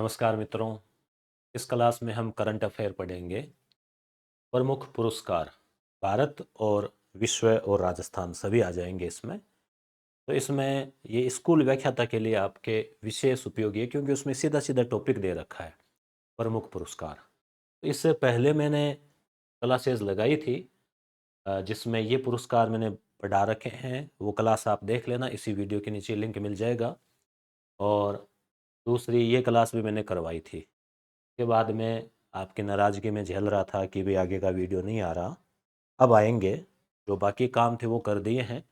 नमस्कार मित्रों। इस क्लास में हम करंट अफेयर पढ़ेंगे। प्रमुख पुरस्कार भारत और विश्व और राजस्थान सभी आ जाएंगे इसमें। तो इसमें ये स्कूल व्याख्याता के लिए आपके विशेष उपयोगी है क्योंकि उसमें सीधा सीधा टॉपिक दे रखा है प्रमुख पुरस्कार। तो इससे पहले मैंने क्लासेस लगाई थी जिसमें ये पुरस्कार मैंने पढ़ा रखे हैं। वो क्लास आप देख लेना, इसी वीडियो के नीचे लिंक मिल जाएगा। और दूसरी ये क्लास भी मैंने करवाई थी। के बाद में आपकी नाराज़गी में झेल रहा था कि भाई आगे का वीडियो नहीं आ रहा। अब आएंगे। जो बाकी काम थे वो कर दिए हैं।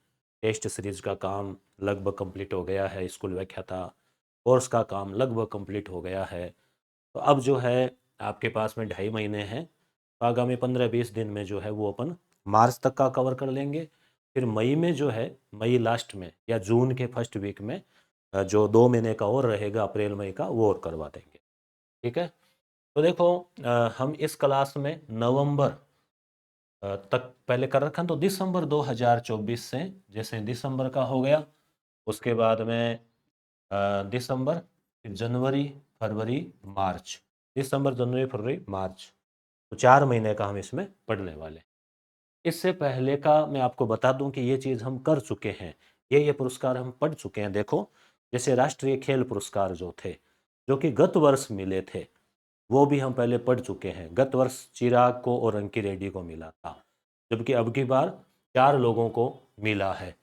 टेस्ट सीरीज का काम लगभग कंप्लीट हो गया है। स्कूल व्याख्याता कोर्स का काम लगभग कंप्लीट हो गया है। तो अब जो है आपके पास में 2.5 महीने हैं। तो आगामी 15-20 दिन में जो है वो अपन मार्च तक का कवर कर लेंगे। फिर मई में जो है, मई लास्ट में या जून के फर्स्ट वीक में जो 2 महीने का और रहेगा अप्रैल मई का, वो और करवा देंगे। ठीक है। तो देखो, हम इस क्लास में नवंबर तक पहले कर रखा, तो दिसंबर 2024 से जैसे दिसंबर का हो गया, उसके बाद में दिसंबर, फिर जनवरी, फरवरी, मार्च। दिसंबर, जनवरी, फरवरी, मार्च। तो 4 महीने का हम इसमें पढ़ने वाले। इससे पहले का मैं आपको बता दूं कि ये चीज़ हम कर चुके हैं। ये पुरस्कार हम पढ़ चुके हैं। देखो, जैसे राष्ट्रीय खेल पुरस्कार जो थे, जो कि गत वर्ष मिले थे, वो भी हम पहले पढ़ चुके हैं। गत वर्ष चिराग को और अंकी रेड्डी को मिला था, जबकि अब की बार 4 लोगों को मिला है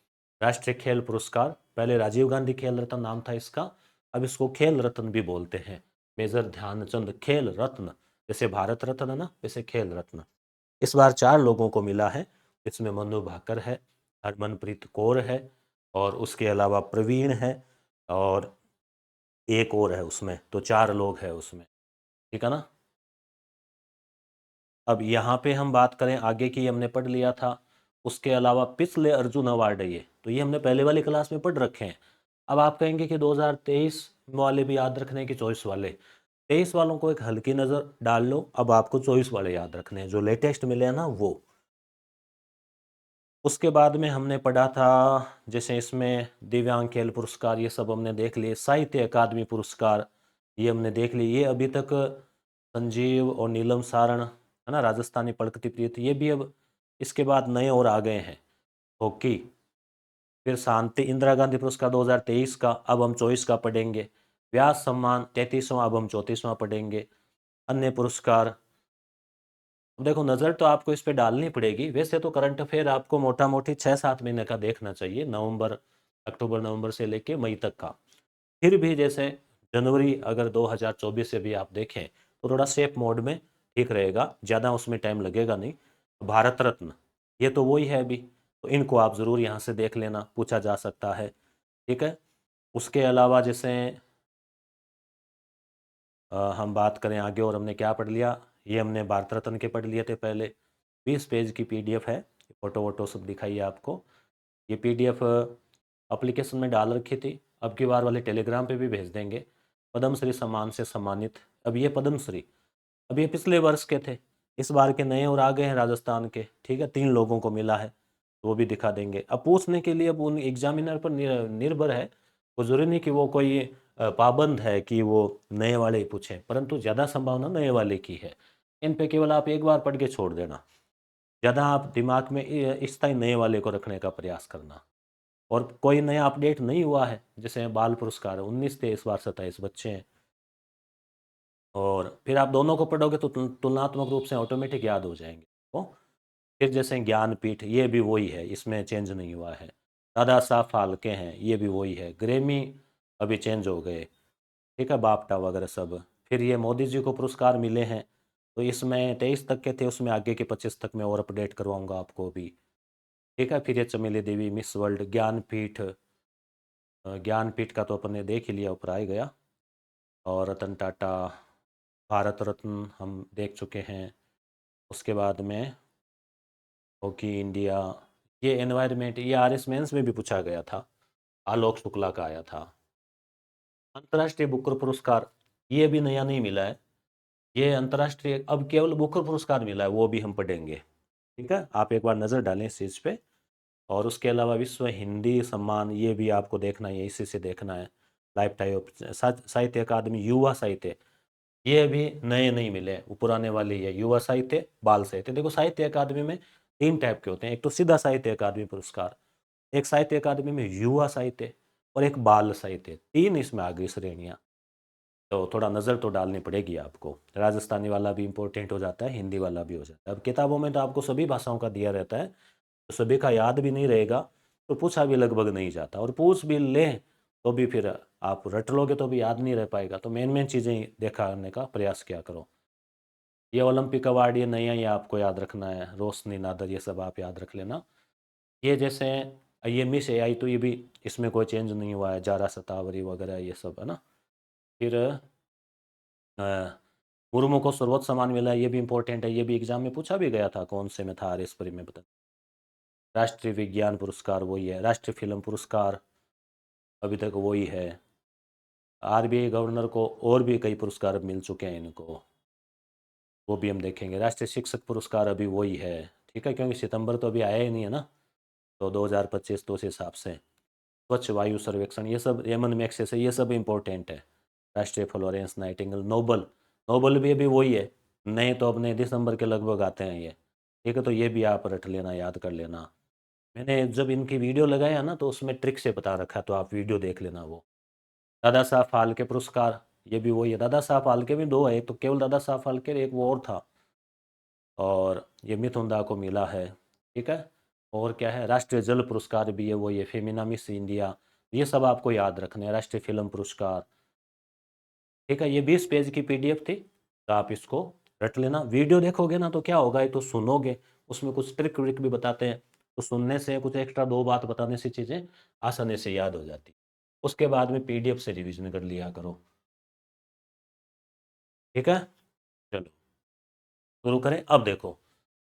राष्ट्रीय खेल पुरस्कार। पहले राजीव गांधी खेल रत्न नाम था इसका, अब इसको खेल रत्न भी बोलते हैं। मेजर ध्यानचंद खेल रत्न, जैसे भारत रत्न है ना, वैसे खेल रत्न। इस बार 4 लोगों को मिला है। इसमें मनु भाकर है, हरमनप्रीत कौर है, और उसके अलावा प्रवीण है, और एक और है उसमें। तो 4 लोग हैं उसमें। ठीक है ना। अब यहाँ पे हम बात करें आगे की, हमने पढ़ लिया था। उसके अलावा पिछले अर्जुन अवार्ड है ये, तो ये हमने पहले वाली क्लास में पढ़ रखे हैं। अब आप कहेंगे कि 2023 वाले भी याद रखने की, 24 वाले। 23 वालों को एक हल्की नज़र डाल लो, अब आपको 24 वाले याद रखने हैं जो लेटेस्ट मिले हैं ना, वो। उसके बाद में हमने पढ़ा था, जैसे इसमें दिव्यांग खेल पुरस्कार, ये सब हमने देख लिए। साहित्य अकादमी पुरस्कार ये हमने देख लिए। ये अभी तक संजीव और नीलम सारण है ना, राजस्थानी प्रकृति प्रीत, ये भी अब इसके बाद नए और आ गए हैं। हॉकी। फिर शांति इंदिरा गांधी पुरस्कार 2023 का, अब हम 24 का पढ़ेंगे। व्यास सम्मान 33वां, अब हम 34वां पढ़ेंगे। अन्य पुरस्कार। अब देखो, नज़र तो आपको इस पे डालनी पड़ेगी। वैसे तो करंट अफेयर आपको मोटा मोटी 6-7 महीने का देखना चाहिए, नवंबर, अक्टूबर नवंबर से लेके मई तक का। फिर भी जैसे जनवरी अगर 2024 से भी आप देखें तो थोड़ा सेफ मोड में ठीक रहेगा, ज़्यादा उसमें टाइम लगेगा नहीं। भारत रत्न, ये तो वही है अभी। तो इनको आप ज़रूर यहाँ से देख लेना, पूछा जा सकता है। ठीक है। उसके अलावा जैसे हम बात करें आगे, और हमने क्या पढ़ लिया, ये हमने भारत रत्न के पढ़ लिए थे पहले। 20 पेज की पीडीएफ है, फोटो वोटो सब दिखाइए आपको। ये पीडीएफ एप्लीकेशन में डाल रखी थी, अब की बार वाले टेलीग्राम पे भी भेज देंगे। पद्मश्री सम्मान से सम्मानित, अब ये पद्मश्री, अब ये पिछले वर्ष के थे, इस बार के नए और आ गए हैं राजस्थान के। ठीक है, 3 लोगों को मिला है, तो वो भी दिखा देंगे। अब पूछने के लिए अब उन एग्जामिनर पर निर्भर है। वो जरूरी नहीं कि वो कोई पाबंद है कि वो नए वाले ही पूछें, परंतु ज़्यादा संभावना नए वाले की है। इन पे केवल आप एक बार पढ़ के छोड़ देना। ज़्यादा आप दिमाग में स्थायी नए वाले को रखने का प्रयास करना। और कोई नया अपडेट नहीं हुआ है, जैसे बाल पुरस्कार 19 थे, इस बार 27 बच्चे हैं। और फिर आप दोनों को पढ़ोगे तो तुलनात्मक रूप से ऑटोमेटिक याद हो जाएंगे तो। फिर जैसे ज्ञानपीठ, ये भी वही है, इसमें चेंज नहीं हुआ है। दादा साहब फाल्के हैं, ये भी वही है। ग्रेमी अभी चेंज हो गए। ठीक है, बापटा वगैरह सब। फिर ये मोदी जी को पुरस्कार मिले हैं, तो इसमें 23 तक के थे, उसमें आगे के 25 तक मैं और अपडेट करवाऊंगा आपको भी। ठीक है। फिर ये चमेली देवी मिस वर्ल्ड, ज्ञानपीठ, ज्ञानपीठ का तो अपन ने देख ही लिया, ऊपर आ ही गया। और रतन टाटा, भारत रत्न हम देख चुके हैं। उसके बाद में हॉकी इंडिया, ये एनवायरनमेंट, ये आरएस मेंस में भी पूछा गया था, आलोक शुक्ला का आया था। अंतर्राष्ट्रीय बुकर पुरस्कार, ये भी नया नहीं मिला है। ये अंतर्राष्ट्रीय अब केवल बुकर पुरस्कार मिला है, वो भी हम पढ़ेंगे। ठीक है, आप एक बार नज़र डालें इस चीज़ पे। और उसके अलावा विश्व हिंदी सम्मान, ये भी आपको देखना है, इसी से देखना है। लाइफ टाइम साहित्य अकादमी युवा साहित्य, ये अभी नए नहीं मिले, वो पुराने वाले ही है, युवा साहित्य, बाल साहित्य। देखो साहित्य अकादमी में 3 टाइप के होते हैं, एक तो सीधा साहित्य अकादमी पुरस्कार, एक साहित्य अकादमी में युवा साहित्य, और एक बाल साहित्य, 3 इसमें आ गई श्रेणियाँ। तो थोड़ा नज़र तो डालनी पड़ेगी आपको। राजस्थानी वाला भी इम्पोर्टेंट हो जाता है, हिंदी वाला भी हो जाता है। अब किताबों में तो आपको सभी भाषाओं का दिया रहता है, तो सभी का याद भी नहीं रहेगा, तो पूछा भी लगभग नहीं जाता, और पूछ भी लें तो भी फिर आप रट लोगे तो भी याद नहीं रह पाएगा। तो मेन मेन चीज़ें दिखाने का प्रयास किया करो। ये ओलंपिक अवार्ड ये नहीं है, ये आपको याद रखना है, रोशनी नादर ये सब आप याद रख लेना। ये जैसे ये मिस एआई, तो ये भी इसमें कोई चेंज नहीं हुआ है, जारा सतावरी वगैरह ये सब है ना। फिर अ, मुर्मू को सर्वोच्च सम्मान मिला है, ये भी इंपॉर्टेंट है, ये भी एग्जाम में पूछा भी गया था, कौन से में था, आरएसपरी में बता। राष्ट्रीय विज्ञान पुरस्कार वही है, राष्ट्रीय फिल्म पुरस्कार अभी तक वही है। आरबीआई गवर्नर को और भी कई पुरस्कार मिल चुके हैं इनको, वो भी हम देखेंगे। राष्ट्रीय शिक्षक पुरस्कार अभी वही है, ठीक है, क्योंकि सितंबर तो अभी आया ही नहीं है ना, तो 2025 तो उस हिसाब से। स्वच्छ वायु सर्वेक्षण ये सब, रेमन मैग्सेसे से, ये सब इम्पोर्टेंट है। राष्ट्रीय फ्लोरेंस नाइटिंगेल, नोबल, नोबल भी अभी वही है, नए तो अपने दिसंबर के लगभग आते हैं ये, ठीक है। तो ये भी आप रट लेना, याद कर लेना। मैंने जब इनकी वीडियो लगाया ना तो उसमें ट्रिक से बता रखा, तो आप वीडियो देख लेना वो। दादा साहब फाल्के पुरस्कार, ये भी वही है। दादा साहब फाल्के भी 2 है, एक तो केवल दादा साहब फाल्के, एक वो और था, और ये मिथुन दा को मिला है, ठीक है। और क्या है, राष्ट्रीय जल पुरस्कार भी है, वो ये फेमिना मिस इंडिया, ये सब आपको याद रखने हैं। राष्ट्रीय फिल्म पुरस्कार, ठीक है। ये 20 पेज की पीडीएफ थी, तो आप इसको रट लेना। वीडियो देखोगे ना तो क्या होगा, ये तो सुनोगे, उसमें कुछ ट्रिक व्रिक भी बताते हैं, तो सुनने से कुछ एक्स्ट्रा 2 बात बताने से चीज़ें आसानी से याद हो जाती। उसके बाद में पीडीएफ से रिवीजन कर लिया करो, ठीक है। चलो शुरू करें। अब देखो,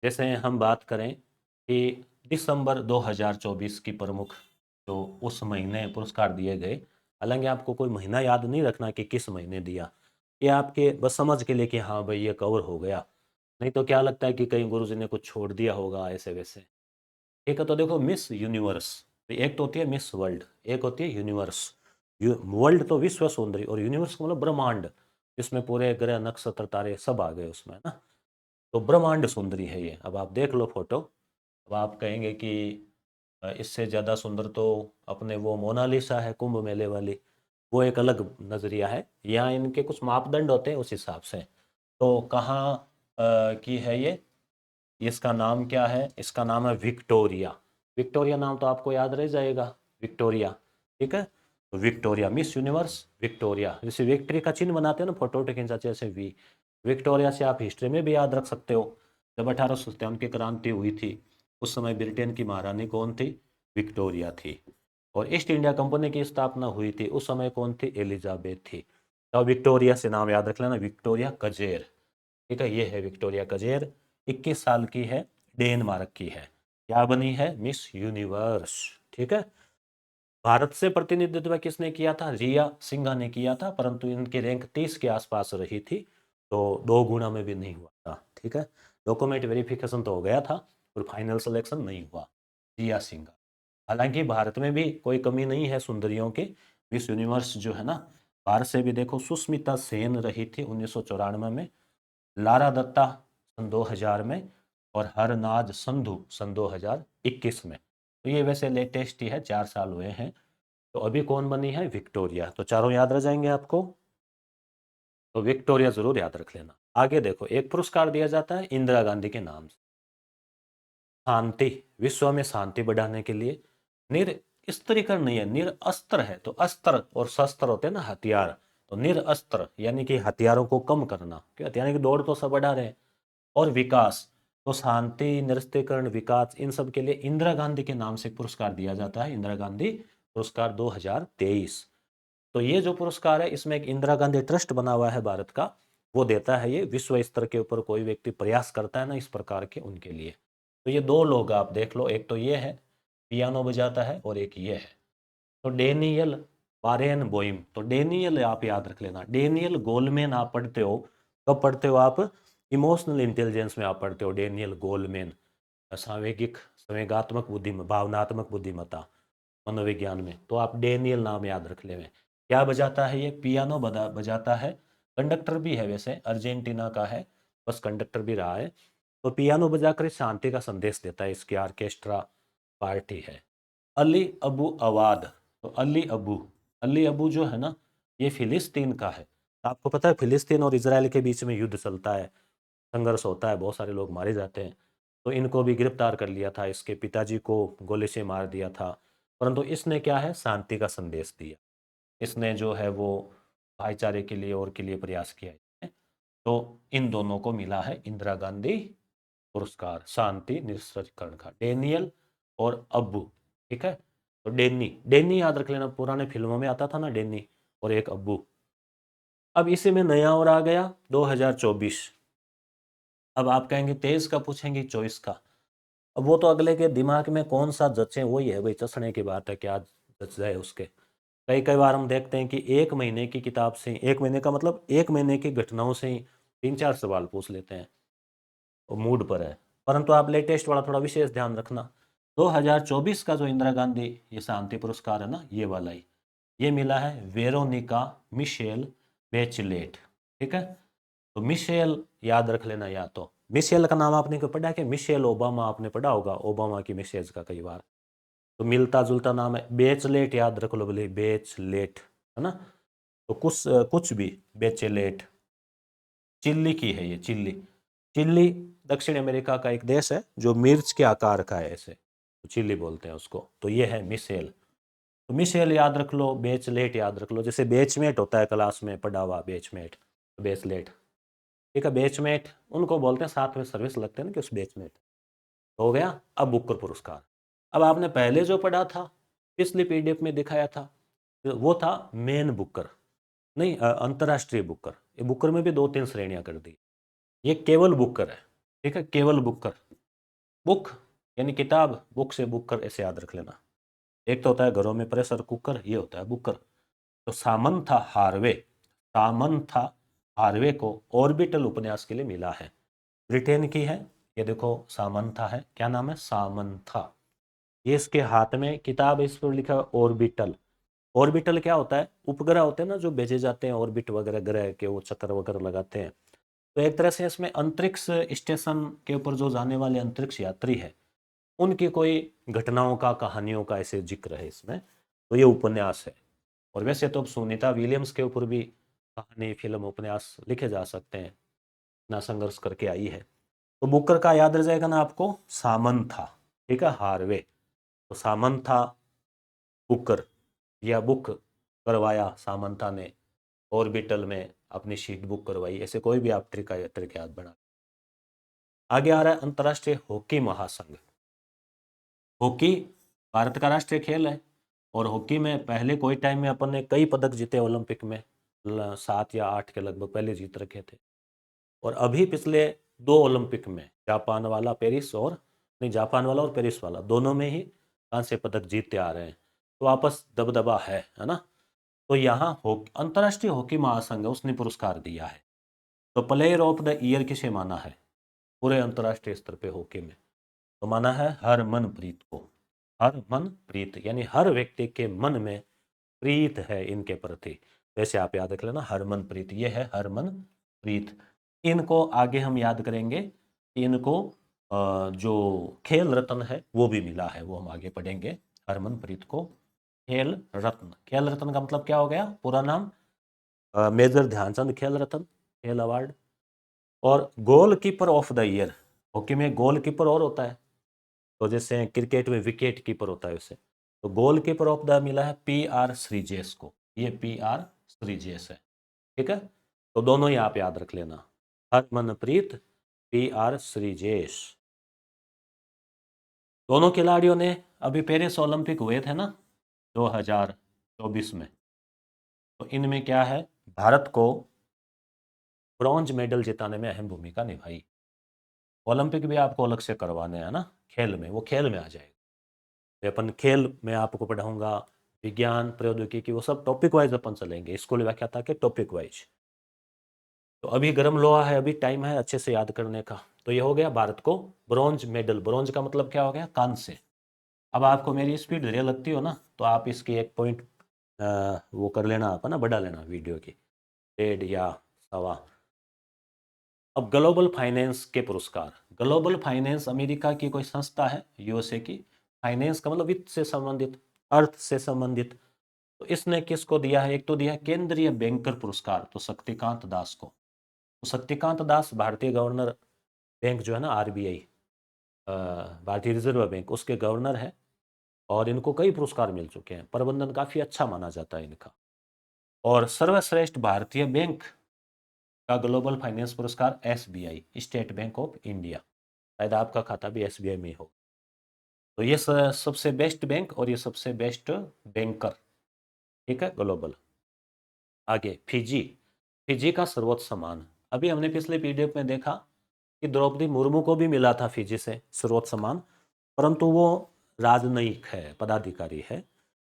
जैसे हम बात करें कि दिसंबर 2024 की प्रमुख जो उस महीने पुरस्कार दिए गए, हालांकि आपको कोई महीना याद नहीं रखना कि किस महीने दिया, ये आपके बस समझ के लिए कि हाँ भाई ये कवर हो गया, नहीं तो क्या लगता है कि कहीं गुरुजी ने कुछ छोड़ दिया होगा ऐसे वैसे। ठीक है, तो देखो मिस यूनिवर्स, तो एक तो होती है मिस वर्ल्ड, एक होती है यूनिवर्स। वर्ल्ड तो विश्व सुंदरी, और यूनिवर्स का मतलब ब्रह्मांड, जिसमें पूरे ग्रह नक्षत्र तारे सब आ गए उसमें, है ना। तो ब्रह्मांड सुंदरी है ये। अब आप देख लो फोटो, अब आप कहेंगे कि इससे ज़्यादा सुंदर तो अपने वो मोनालिसा है कुंभ मेले वाली, वो एक अलग नज़रिया है। यहाँ इनके कुछ मापदंड होते हैं उस हिसाब से। तो कहाँ की है ये, इसका नाम क्या है, इसका नाम है विक्टोरिया। विक्टोरिया नाम तो आपको याद रह जाएगा, विक्टोरिया, ठीक है। तो विक्टोरिया मिस यूनिवर्स विक्टोरिया, जैसे विक्ट्री का चिन्ह बनाते हैं ना फोटो के खींचा, जैसे वी। विक्टोरिया से आप हिस्ट्री में भी याद रख सकते हो, जब 1857 की क्रांति हुई थी, उस समय ब्रिटेन की महारानी कौन थी, विक्टोरिया थी। और ईस्ट इंडिया कंपनी की स्थापना हुई थी, उस समय कौन थी, एलिजाबेथ थी। तो विक्टोरिया से नाम याद रख लेना, विक्टोरिया कजेर, ठीक है। ये है विक्टोरिया कजेर, 21 साल की है, डेनमार्क की है, क्या बनी है, मिस यूनिवर्स, ठीक है। भारत से प्रतिनिधित्व किसने किया था, रिया सिंघा ने किया था, परंतु इनकी रैंक 30 के आसपास रही थी, तो 2 गुना में भी नहीं हुआ था, ठीक है। डॉक्यूमेंट वेरिफिकेशन तो हो गया था, और फाइनल सिलेक्शन नहीं हुआ, रिया सिंघा। हालांकि भारत में भी कोई कमी नहीं है सुंदरियों की, मिस यूनिवर्स जो है ना, भारत से भी देखो, सुष्मिता सेन रही थी 1994 में, लारा दत्ता सन 2000 में, और हरनाज संधू सन 2021 में। तो ये वैसे लेटेस्ट ही है, 4 साल हुए हैं। तो अभी कौन बनी है, विक्टोरिया। तो चारों याद रह जाएंगे आपको, तो विक्टोरिया जरूर याद रख लेना। आगे देखो, एक पुरस्कार दिया जाता है इंदिरा गांधी के नाम से, शांति, विश्व में शांति बढ़ाने के लिए। निरस्त्रीकरण नहीं है, निरअस्त्र है, तो अस्त्र और शस्त्र होते हैं ना, हथियार, तो निरअस्त्र यानी कि हथियारों को कम करना, कि हथियारों की दौड़ तो सब बढ़ा रहे हैं। और विकास, तो शांति, निरस्त्रीकरण, विकास, इन सब के लिए इंदिरा गांधी के नाम से पुरस्कार दिया जाता है, इंदिरा गांधी पुरस्कार 2023। तो ये जो पुरस्कार है, इसमें एक इंदिरा गांधी ट्रस्ट बना हुआ है भारत का, वो देता है ये, विश्व स्तर के ऊपर कोई व्यक्ति प्रयास करता है ना इस प्रकार के, उनके लिए। तो ये 2 लोग आप देख लो, एक तो ये है पियानो बजाता है, और एक ये है, तो डेनियल बारेनबोइम। तो डेनियल आप याद रख लेना, डेनियल गोलमैन आप पढ़ते हो, कब पढ़ते हो आप, इमोशनल इंटेलिजेंस में आप पढ़ते हो, डेनियल गोलमैन, सांवेगिक संवेगात्मक बुद्धि भावनात्मक बुद्धिमत्ता मनोविज्ञान में, तो आप डेनियल नाम याद रख लें। क्या बजाता है ये? पियानो बजाता है। कंडक्टर भी है, वैसे अर्जेंटीना का है, बस कंडक्टर भी रहा है। तो पियानो बजाकर शांति का संदेश देता है, इसकी ऑर्केस्ट्रा पार्टी है। अली अबू अवाद। तो अली अबू जो है ना, ये फिलिस्तीन का है। आपको पता है फिलिस्तीन और इसराइल के बीच में युद्ध चलता है, संघर्ष होता है, बहुत सारे लोग मारे जाते हैं। तो इनको भी गिरफ्तार कर लिया था, इसके पिताजी को गोली से मार दिया था, परंतु इसने क्या है, शांति का संदेश दिया। इसने जो है वो भाईचारे के लिए और के लिए प्रयास किया है। तो इन दोनों को मिला है इंदिरा गांधी पुरस्कार शांति निरस्त्रीकरण का, डेनियल और अब्बू। ठीक है, तो डेनी डेनी याद रख लेना, पुराने फिल्मों में आता था ना डेनी, और एक अब्बू। अब इसी में नया और आ गया 2024। अब आप कहेंगे 23 का पूछेंगे 24 का। अब वो तो अगले के दिमाग में कौन सा जचे वही है भाई, चसने की बात है, क्या जच जाए उसके। कई कई बार हम देखते हैं कि एक महीने की किताब से, एक महीने का मतलब एक महीने की घटनाओं से ही 3-4 सवाल पूछ लेते हैं, वो मूड पर है। परंतु आप लेटेस्ट वाला थोड़ा विशेष ध्यान रखना। 2024 का जो इंदिरा गांधी ये शांति पुरस्कार है ना, ये वाला ही, ये मिला है वेरोनिका मिशेल बेचलेट। ठीक है, तो मिशेल याद रख लेना, या तो मिशेल का नाम आपने को पढ़ा कि मिशेल ओबामा, आपने पढ़ा होगा ओबामा की मिसेज का कई बार, तो मिलता जुलता नाम है। बेचलेट याद रख लो बोले, बेचलेट है ना, तो कुछ कुछ भी, बेचलेट। चिल्ली की है ये, चिल्ली। चिल्ली दक्षिण अमेरिका का एक देश है जो मिर्च के आकार का है, ऐसे तो चिल्ली बोलते हैं उसको। तो ये है मिशेल। तो मिशेल याद रख लो, बेचलेट याद रख लो, जैसे बेचमेट होता है क्लास में पढ़ा हुआ, बेचमेट, बेचलेट। ठीक है, बेचमेट उनको बोलते हैं, साथ में सर्विस लगते हैं ना कि उस बेचमेट। हो गया। अब बुकर पुरस्कार, अब आपने पहले जो पढ़ा था, पिछली पीडीएफ में दिखाया था, वो था मेन बुकर, नहीं अंतर्राष्ट्रीय बुकर। ये बुकर में भी 2-3 श्रेणियां कर दी, ये केवल बुकर है। ठीक है, केवल बुकर। बुक यानी किताब, बुक से बुकर ऐसे याद रख लेना। एक तो होता है घरों में प्रेशर कुकर, ये होता है बुकर। तो सामंथा हार्वे, सामंथा हार्वे को ऑर्बिटल उपन्यास के लिए मिला है, ब्रिटेन की है। ये देखो सामंथा है, क्या नाम है, सामंथा। ये इसके हाथ में किताब है, इस पर लिखा है ऑर्बिटल। ऑर्बिटल क्या होता है, उपग्रह होते हैं ना जो भेजे जाते हैं ऑर्बिट वगैरह, ग्रह के वो चक्कर वगैरह लगाते हैं। तो एक तरह से इसमें अंतरिक्ष स्टेशन के ऊपर जो जाने वाले अंतरिक्ष यात्री है, उनकी कोई घटनाओं का, कहानियों का ऐसे जिक्र है इसमें। तो ये उपन्यास है। और वैसे तो अब सुनीता विलियम्स के ऊपर भी कहानी, फिल्म, उपन्यास लिखे जा सकते हैं, ना संघर्ष करके आई है। तो बुकर का याद रह जाएगा ना आपको, सामंथा। ठीक है, हार्वे। तो सामंथा बुकर, या बुक करवाया सामंथा ने, ऑर्बिटल में अपनी सीट बुक करवाई, ऐसे कोई भी आप ट्रिक याद बना। आगे आ रहा है अंतर्राष्ट्रीय हॉकी महासंघ। हॉकी भारत का राष्ट्रीय खेल है, और हॉकी में पहले कोई टाइम में अपन ने कई पदक जीते ओलंपिक में, 7 या 8 के लगभग पहले जीत रखे थे। और अभी पिछले 2 ओलंपिक में, जापान वाला पेरिस और, नहीं जापान वाला और पेरिस वाला, दोनों में ही कांस्य पदक जीतते आ रहे हैं। तो आपस दबदबा है ना। तो यहाँ अंतर्राष्ट्रीय हॉकी महासंघ है, उसने पुरस्कार दिया है। तो प्लेयर ऑफ द ईयर किसे माना है पूरे अंतर्राष्ट्रीय स्तर पे हॉकी में? तो माना है हरमनप्रीत को। हरमनप्रीत यानी हर व्यक्ति के मन में प्रीत है इनके प्रति। वैसे आप याद रख लेना, हरमनप्रीत, ये है हरमनप्रीत। इनको आगे हम याद करेंगे, इनको जो खेल रत्न है वो भी मिला है, वो हम आगे पढ़ेंगे। हरमनप्रीत को खेल रत्न, खेल रत्न का मतलब क्या हो गया, पूरा नाम मेजर ध्यानचंद खेल रत्न, खेल अवार्ड। और goalkeeper of the year, hockey में गोलकीपर और होता है, तो जैसे क्रिकेट में विकेट कीपर होता है उसे, तो गोलकीपर ऑफ द मिला है PR श्रीजेश को, ये PR श्रीजेश है। ठीक है, तो दोनों ही आप याद रख लेना, हरमनप्रीत, PR श्रीजेश। दोनों खिलाड़ियों ने अभी पेरिस ओलंपिक हुए थे ना 2024 में, तो इनमें क्या है, भारत को ब्रॉन्ज मेडल जिताने में अहम भूमिका निभाई। ओलंपिक भी आपको अलग से करवाने हैं ना, खेल में, वो खेल में आ जाएगा। तो अपन खेल में आपको पढ़ाऊंगा, विज्ञान प्रौद्योगिकी वो सब टॉपिक वाइज अपन चलेंगे, स्कूल व्याख्याता के टॉपिक वाइज। तो अभी गर्म लोहा है, अभी टाइम है अच्छे से याद करने का। तो ये हो गया भारत को ब्रॉन्ज मेडल, ब्रॉन्ज का मतलब क्या हो गया, कांस्य। अब आपको मेरी स्पीड धीरे लगती हो ना, तो आप इसकी 1 पॉइंट वो कर लेना आप, है ना, बढ़ा लेना वीडियो की, 1.5 या सवा। अब ग्लोबल फाइनेंस के पुरस्कार। ग्लोबल फाइनेंस अमेरिका की कोई संस्था है, यूएसए की। फाइनेंस का मतलब वित्त से संबंधित, अर्थ से संबंधित। तो इसने किसको दिया है? एक तो दिया है केंद्रीय बैंकर पुरस्कार, तो शक्तिकांत दास को। तो शक्तिकांत दास भारतीय गवर्नर बैंक जो है ना, आरबीआई, भारतीय रिजर्व बैंक, उसके गवर्नर है। और इनको कई पुरस्कार मिल चुके हैं, प्रबंधन काफ़ी अच्छा माना जाता है इनका। और सर्वश्रेष्ठ भारतीय बैंक का ग्लोबल फाइनेंस पुरस्कार SBI, state bank of India. शायद आपका खाता भी एसबीआई में हो। तो ये सबसे बेस्ट बैंक और ये सबसे बेस्ट बैंकर, ठीक है, ग्लोबल। आगे फिजी। फिजी का सर्वोच्च सम्मान, अभी हमने पिछले पीडीएफ में देखा कि द्रौपदी मुर्मू को भी मिला था फिजी से सर्वोच्च सम्मान, परंतु वो राजनयिक है, पदाधिकारी है।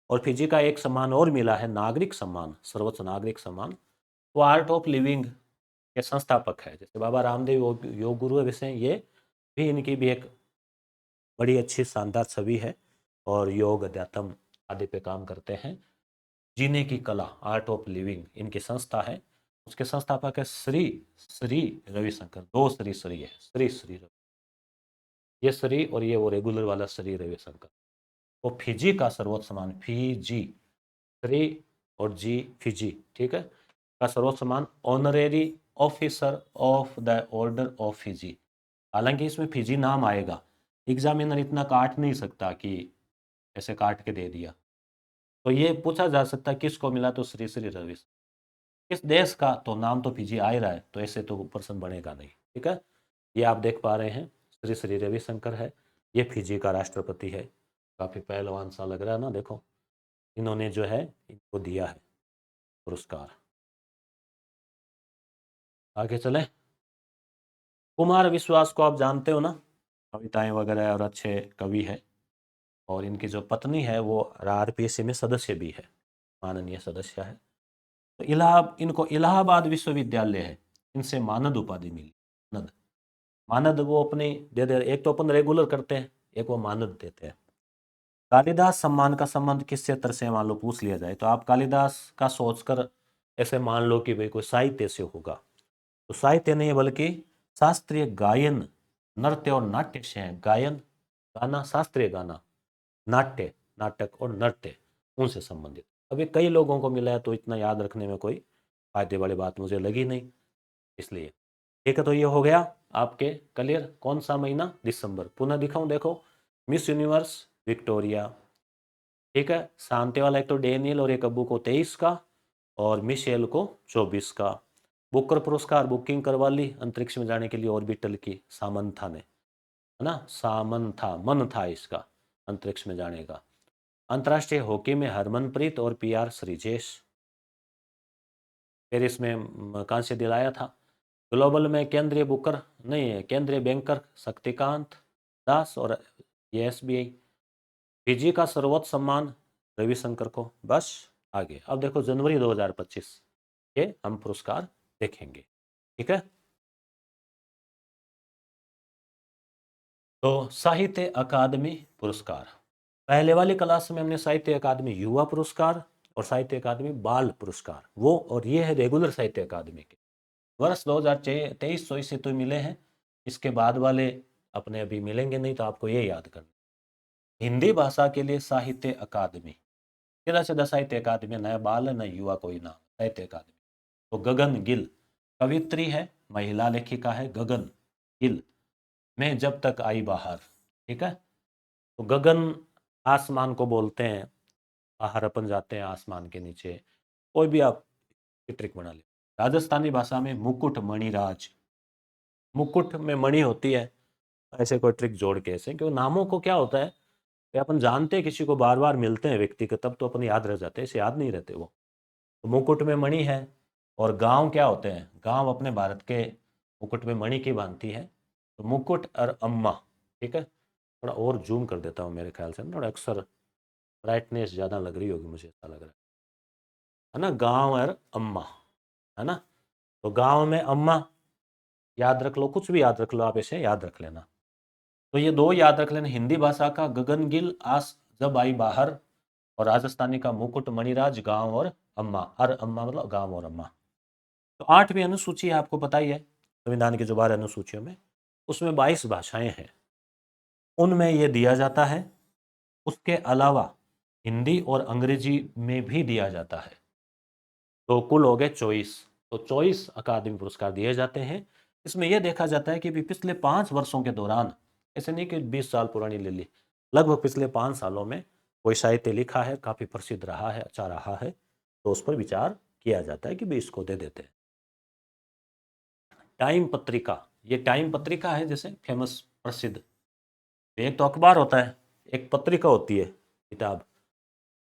और फिजी का एक सम्मान और मिला है, नागरिक सम्मान, सर्वोच्च नागरिक सम्मान। वो आर्ट ऑफ लिविंग के संस्थापक है, जैसे बाबा रामदेव योग गुरु है, वैसे ये भी, इनकी भी एक बड़ी अच्छी शानदार छवि है और योग अध्यात्म आदि पे काम करते हैं। जीने की कला, आर्ट ऑफ लिविंग इनकी संस्था है। उसके संस्थापक है श्री श्री रविशंकर। दो श्री श्री है, श्री श्री रवि, ये श्री और ये वो रेगुलर वाला श्री रविशंकर। तो फिजी का सर्वोच्च सम्मान, फिजी, श्री और जी फिजी, ठीक है, का सर्वोच्च सम्मान honorary officer of the order of Fiji. हालांकि इसमें फिजी नाम आएगा, एग्जामिनर इतना काट नहीं सकता कि ऐसे काट के दे दिया। तो ये पूछा जा सकता है किसको मिला, तो श्री श्री रवि। किस देश का, तो नाम तो फिजी आ ही रहा है, तो ऐसे तो पर्सन बनेगा नहीं, ठीक है। ये आप देख पा रहे हैं, श्री श्री रविशंकर है, ये फिजी का राष्ट्रपति है। काफ़ी पहलवान सा लग रहा है ना, देखो, इन्होंने जो है इनको दिया है पुरस्कार। आगे चलें। कुमार विश्वास को आप जानते हो ना, कविताएं वगैरह और अच्छे कवि है। और इनकी जो पत्नी है वो आरपीएससी में सदस्य भी है, माननीय सदस्य है। तो इनको इलाहाबाद विश्वविद्यालय है, इनसे मानद उपाधि मिली। मानद, मानद वो अपनी दे दे, एक तो अपन रेगुलर करते हैं, एक वो मानद देते हैं। कालिदास सम्मान का संबंध किस क्षेत्र से, मान लो पूछ लिया जाए, तो आप कालिदास का सोचकर ऐसे मान लो कि भाई कोई साहित्य से होगा। तो साहित्य नहीं है, बल्कि शास्त्रीय गायन, नृत्य और नाट्य से है। गायन, गाना, शास्त्रीय गाना, नाट्य, नाटक और नृत्य, उनसे संबंधित। अभी कई लोगों को मिला है, तो इतना याद रखने में कोई फायदे वाली बात मुझे लगी नहीं, इसलिए। ठीक है, तो ये हो गया आपके क्लियर। कौन सा महीना? दिसंबर। पुनः दिखाऊं, देखो, मिस यूनिवर्स विक्टोरिया, ठीक है, शांति वाला एक तो डेनियल और एक अब्बू को 23 का, और मिशेल को 24 का। बुकर पुरस्कार बुकिंग करवा ली अंतरिक्ष में जाने के लिए ऑर्बिटल की, सामंथा ने, है ना, सामंथा, मन था इसका अंतरिक्ष में जाने का। अंतर्राष्ट्रीय हॉकी में हरमनप्रीत और पीआर श्रीजेश, पेरिस में कांस्य दिलाया था। ग्लोबल में केंद्रीय बुकर नहीं है, केंद्रीय बैंकर शक्तिकांत दास और ये एसबीआई। फिजी का सर्वोच्च सम्मान रविशंकर को। बस आगे अब देखो जनवरी 2025 के हम पुरस्कार देखेंगे, ठीक है। तो साहित्य अकादमी पुरस्कार, पहले वाली क्लास में हमने साहित्य अकादमी युवा पुरस्कार और साहित्य अकादमी बाल पुरस्कार, वो और ये है रेगुलर साहित्य अकादमी के वर्ष 2023 से तो मिले हैं। इसके बाद वाले अपने अभी मिलेंगे नहीं, तो आपको ये याद करना। हिंदी भाषा के लिए साहित्य अकादमी, सीधा सीधा साहित्य अकादमी, न बाल न युवा कोई नाम, साहित्य अकादमी। तो गगन गिल कवित्री है, महिला लेखिका है, गगन गिल, मैं जब तक आई बाहर, ठीक है। तो गगन आसमान को बोलते हैं, बाहर अपन जाते हैं आसमान के नीचे, कोई भी आप ट्रिक बना ले। राजस्थानी भाषा में मुकुट मणिराज, मुकुट में मणि होती है, ऐसे कोई ट्रिक जोड़ के ऐसे, क्योंकि नामों को क्या होता है कि अपन जानते हैं किसी को, बार बार मिलते हैं व्यक्ति को, तब तो अपन याद रह जाते हैं, इसे याद नहीं रहते वो। तो मुकुट में मणि है। और गांव क्या होते हैं, गांव अपने भारत के मुकुट में मणि की भांति है। तो मुकुट और अम्मा, ठीक है। थोड़ा और जूम कर देता हूँ, मेरे ख्याल से थोड़ा अक्सर ब्राइटनेस ज़्यादा लग रही होगी, मुझे ऐसा लग रहा है ना। गांव और अम्मा, है ना। तो गांव में अम्मा, याद रख लो, कुछ भी याद रख लो, आप इसे याद रख लेना। तो ये दो याद रख लेना, हिंदी भाषा का गगन गिल आस जब आई बाहर, और राजस्थानी का मुकुट मणिराज, गांव और अम्मा। अर अम्मा मतलब गांव और अम्मा। तो 8वीं अनुसूची है, आपको पता ही है संविधान की जो 12 अनुसूचियों में, उसमें 22 भाषाएं हैं, उनमें ये दिया जाता है। उसके अलावा हिंदी और अंग्रेजी में भी दिया जाता है। तो कुल हो गए 24। तो 24 अकादमी पुरस्कार दिए जाते हैं। इसमें यह देखा जाता है कि भी पिछले 5 वर्षों के दौरान, ऐसे नहीं कि 20 साल पुरानी ले ली, लगभग पिछले 5 सालों में कोई साहित्य लिखा है, काफ़ी प्रसिद्ध रहा है, अच्छा रहा है, तो उस पर विचार किया जाता है कि भी इसको दे देते हैं। टाइम पत्रिका, ये टाइम पत्रिका है जैसे फेमस प्रसिद्ध, एक तो अखबार होता है, एक पत्रिका होती है, किताब।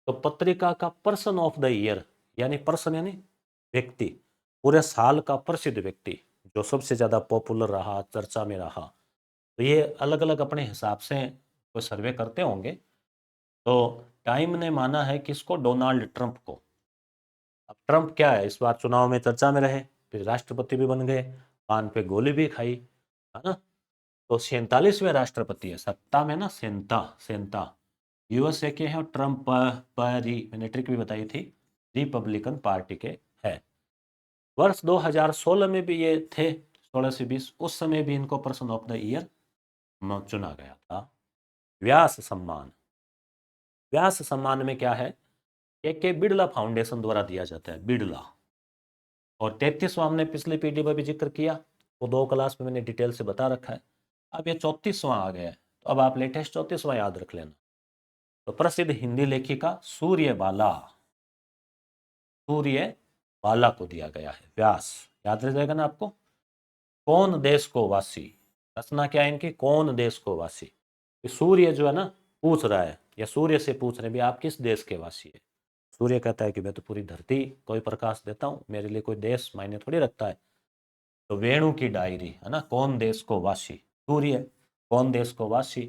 तो पत्रिका का पर्सन ऑफ द ईयर, यानी पर्सन यानी व्यक्ति, पूरे साल का प्रसिद्ध व्यक्ति जो सबसे ज़्यादा पॉपुलर रहा, चर्चा में रहा, तो ये अलग अलग अपने हिसाब से कोई सर्वे करते होंगे। तो टाइम ने माना है किसको? डोनाल्ड ट्रंप को। अब ट्रंप क्या है, इस बार चुनाव में चर्चा में रहे, फिर राष्ट्रपति भी बन गए, पान पे गोली भी खाई, है ना। तो 47वें राष्ट्रपति है, सत्ता में ना, सेंता सेंता, यूएसए के हैं, और ट्रंप परी मैंने ट्रिक भी बताई थी, रिपब्लिकन पार्टी के है। वर्ष 2016 में भी ये थे, 16 से 20, उस समय भी इनको पर्सन ऑफ द ईयर चुना गया था। व्यास सम्मान, व्यास सम्मान में क्या है, के बिड़ला फाउंडेशन द्वारा दिया जाता है, बिड़ला। और 33वां हमने पिछले पीडी में भी जिक्र किया, वो 2 क्लास में मैंने डिटेल से बता रखा है। अब ये 34वां आ गया है, तो अब आप लेटेस्ट 34वां याद रख लेना। तो प्रसिद्ध हिंदी लेखिका सूर्यबाला, सूर्यबाला को दिया गया है व्यास, याद रह जाएगा ना आपको। कौन देश को वासी, रचना क्या है इनकी, कौन देश को वासी। सूर्य जो है ना पूछ रहा है, या सूर्य से पूछ रहे हैं भी आप किस देश के वासी है। सूर्य कहता है कि मैं तो पूरी धरती को ही प्रकाश देता हूँ, मेरे लिए कोई देश मायने थोड़ी रखता है। तो वेणु की डायरी है ना, कौन देश को वासी, सूर्य कौन देश को वासी।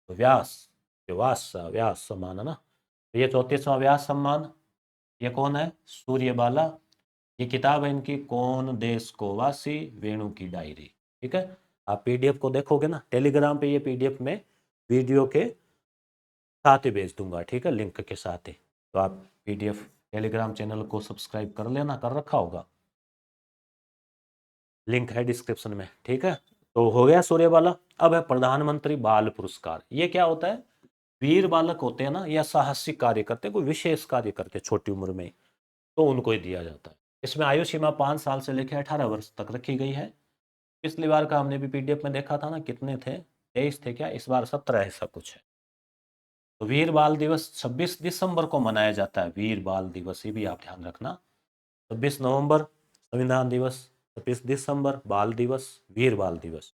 तो व्यास, व्यास व्यास सम्मान है ना। तो ये 34वां व्यास सम्मान, ये कौन है, सूर्यबाला। ये किताब है इनकी, कौन देश को वासी, वेणु की डायरी। ठीक है, आप पीडीएफ को देखोगे ना टेलीग्राम पे, ये पीडीएफ में वीडियो के साथ ही भेज दूंगा, ठीक है, लिंक के साथ ही। तो आप पीडीएफ टेलीग्राम चैनल को सब्सक्राइब कर लेना, कर रखा होगा, लिंक है डिस्क्रिप्शन में, ठीक है। तो हो गया सूर्यबाला। अब है प्रधानमंत्री बाल पुरस्कार। ये क्या होता है, वीर बालक होते हैं ना, या साहसिक कार्य करते, कोई विशेष कार्य करते छोटी उम्र में, तो उनको ही दिया जाता है। इसमें आयु सीमा 5 साल से लेकर 18 वर्ष तक रखी गई है। पिछली बार का हमने भी पीडीएफ में देखा था ना, कितने थे, 23 थे क्या, इस बार 17 ऐसा कुछ है। तो वीर बाल दिवस 26 दिसंबर को मनाया जाता है, वीर बाल दिवस, ये भी आप ध्यान रखना। 26 नवंबर संविधान दिवस, 26 दिसंबर बाल दिवस, वीर बाल दिवस।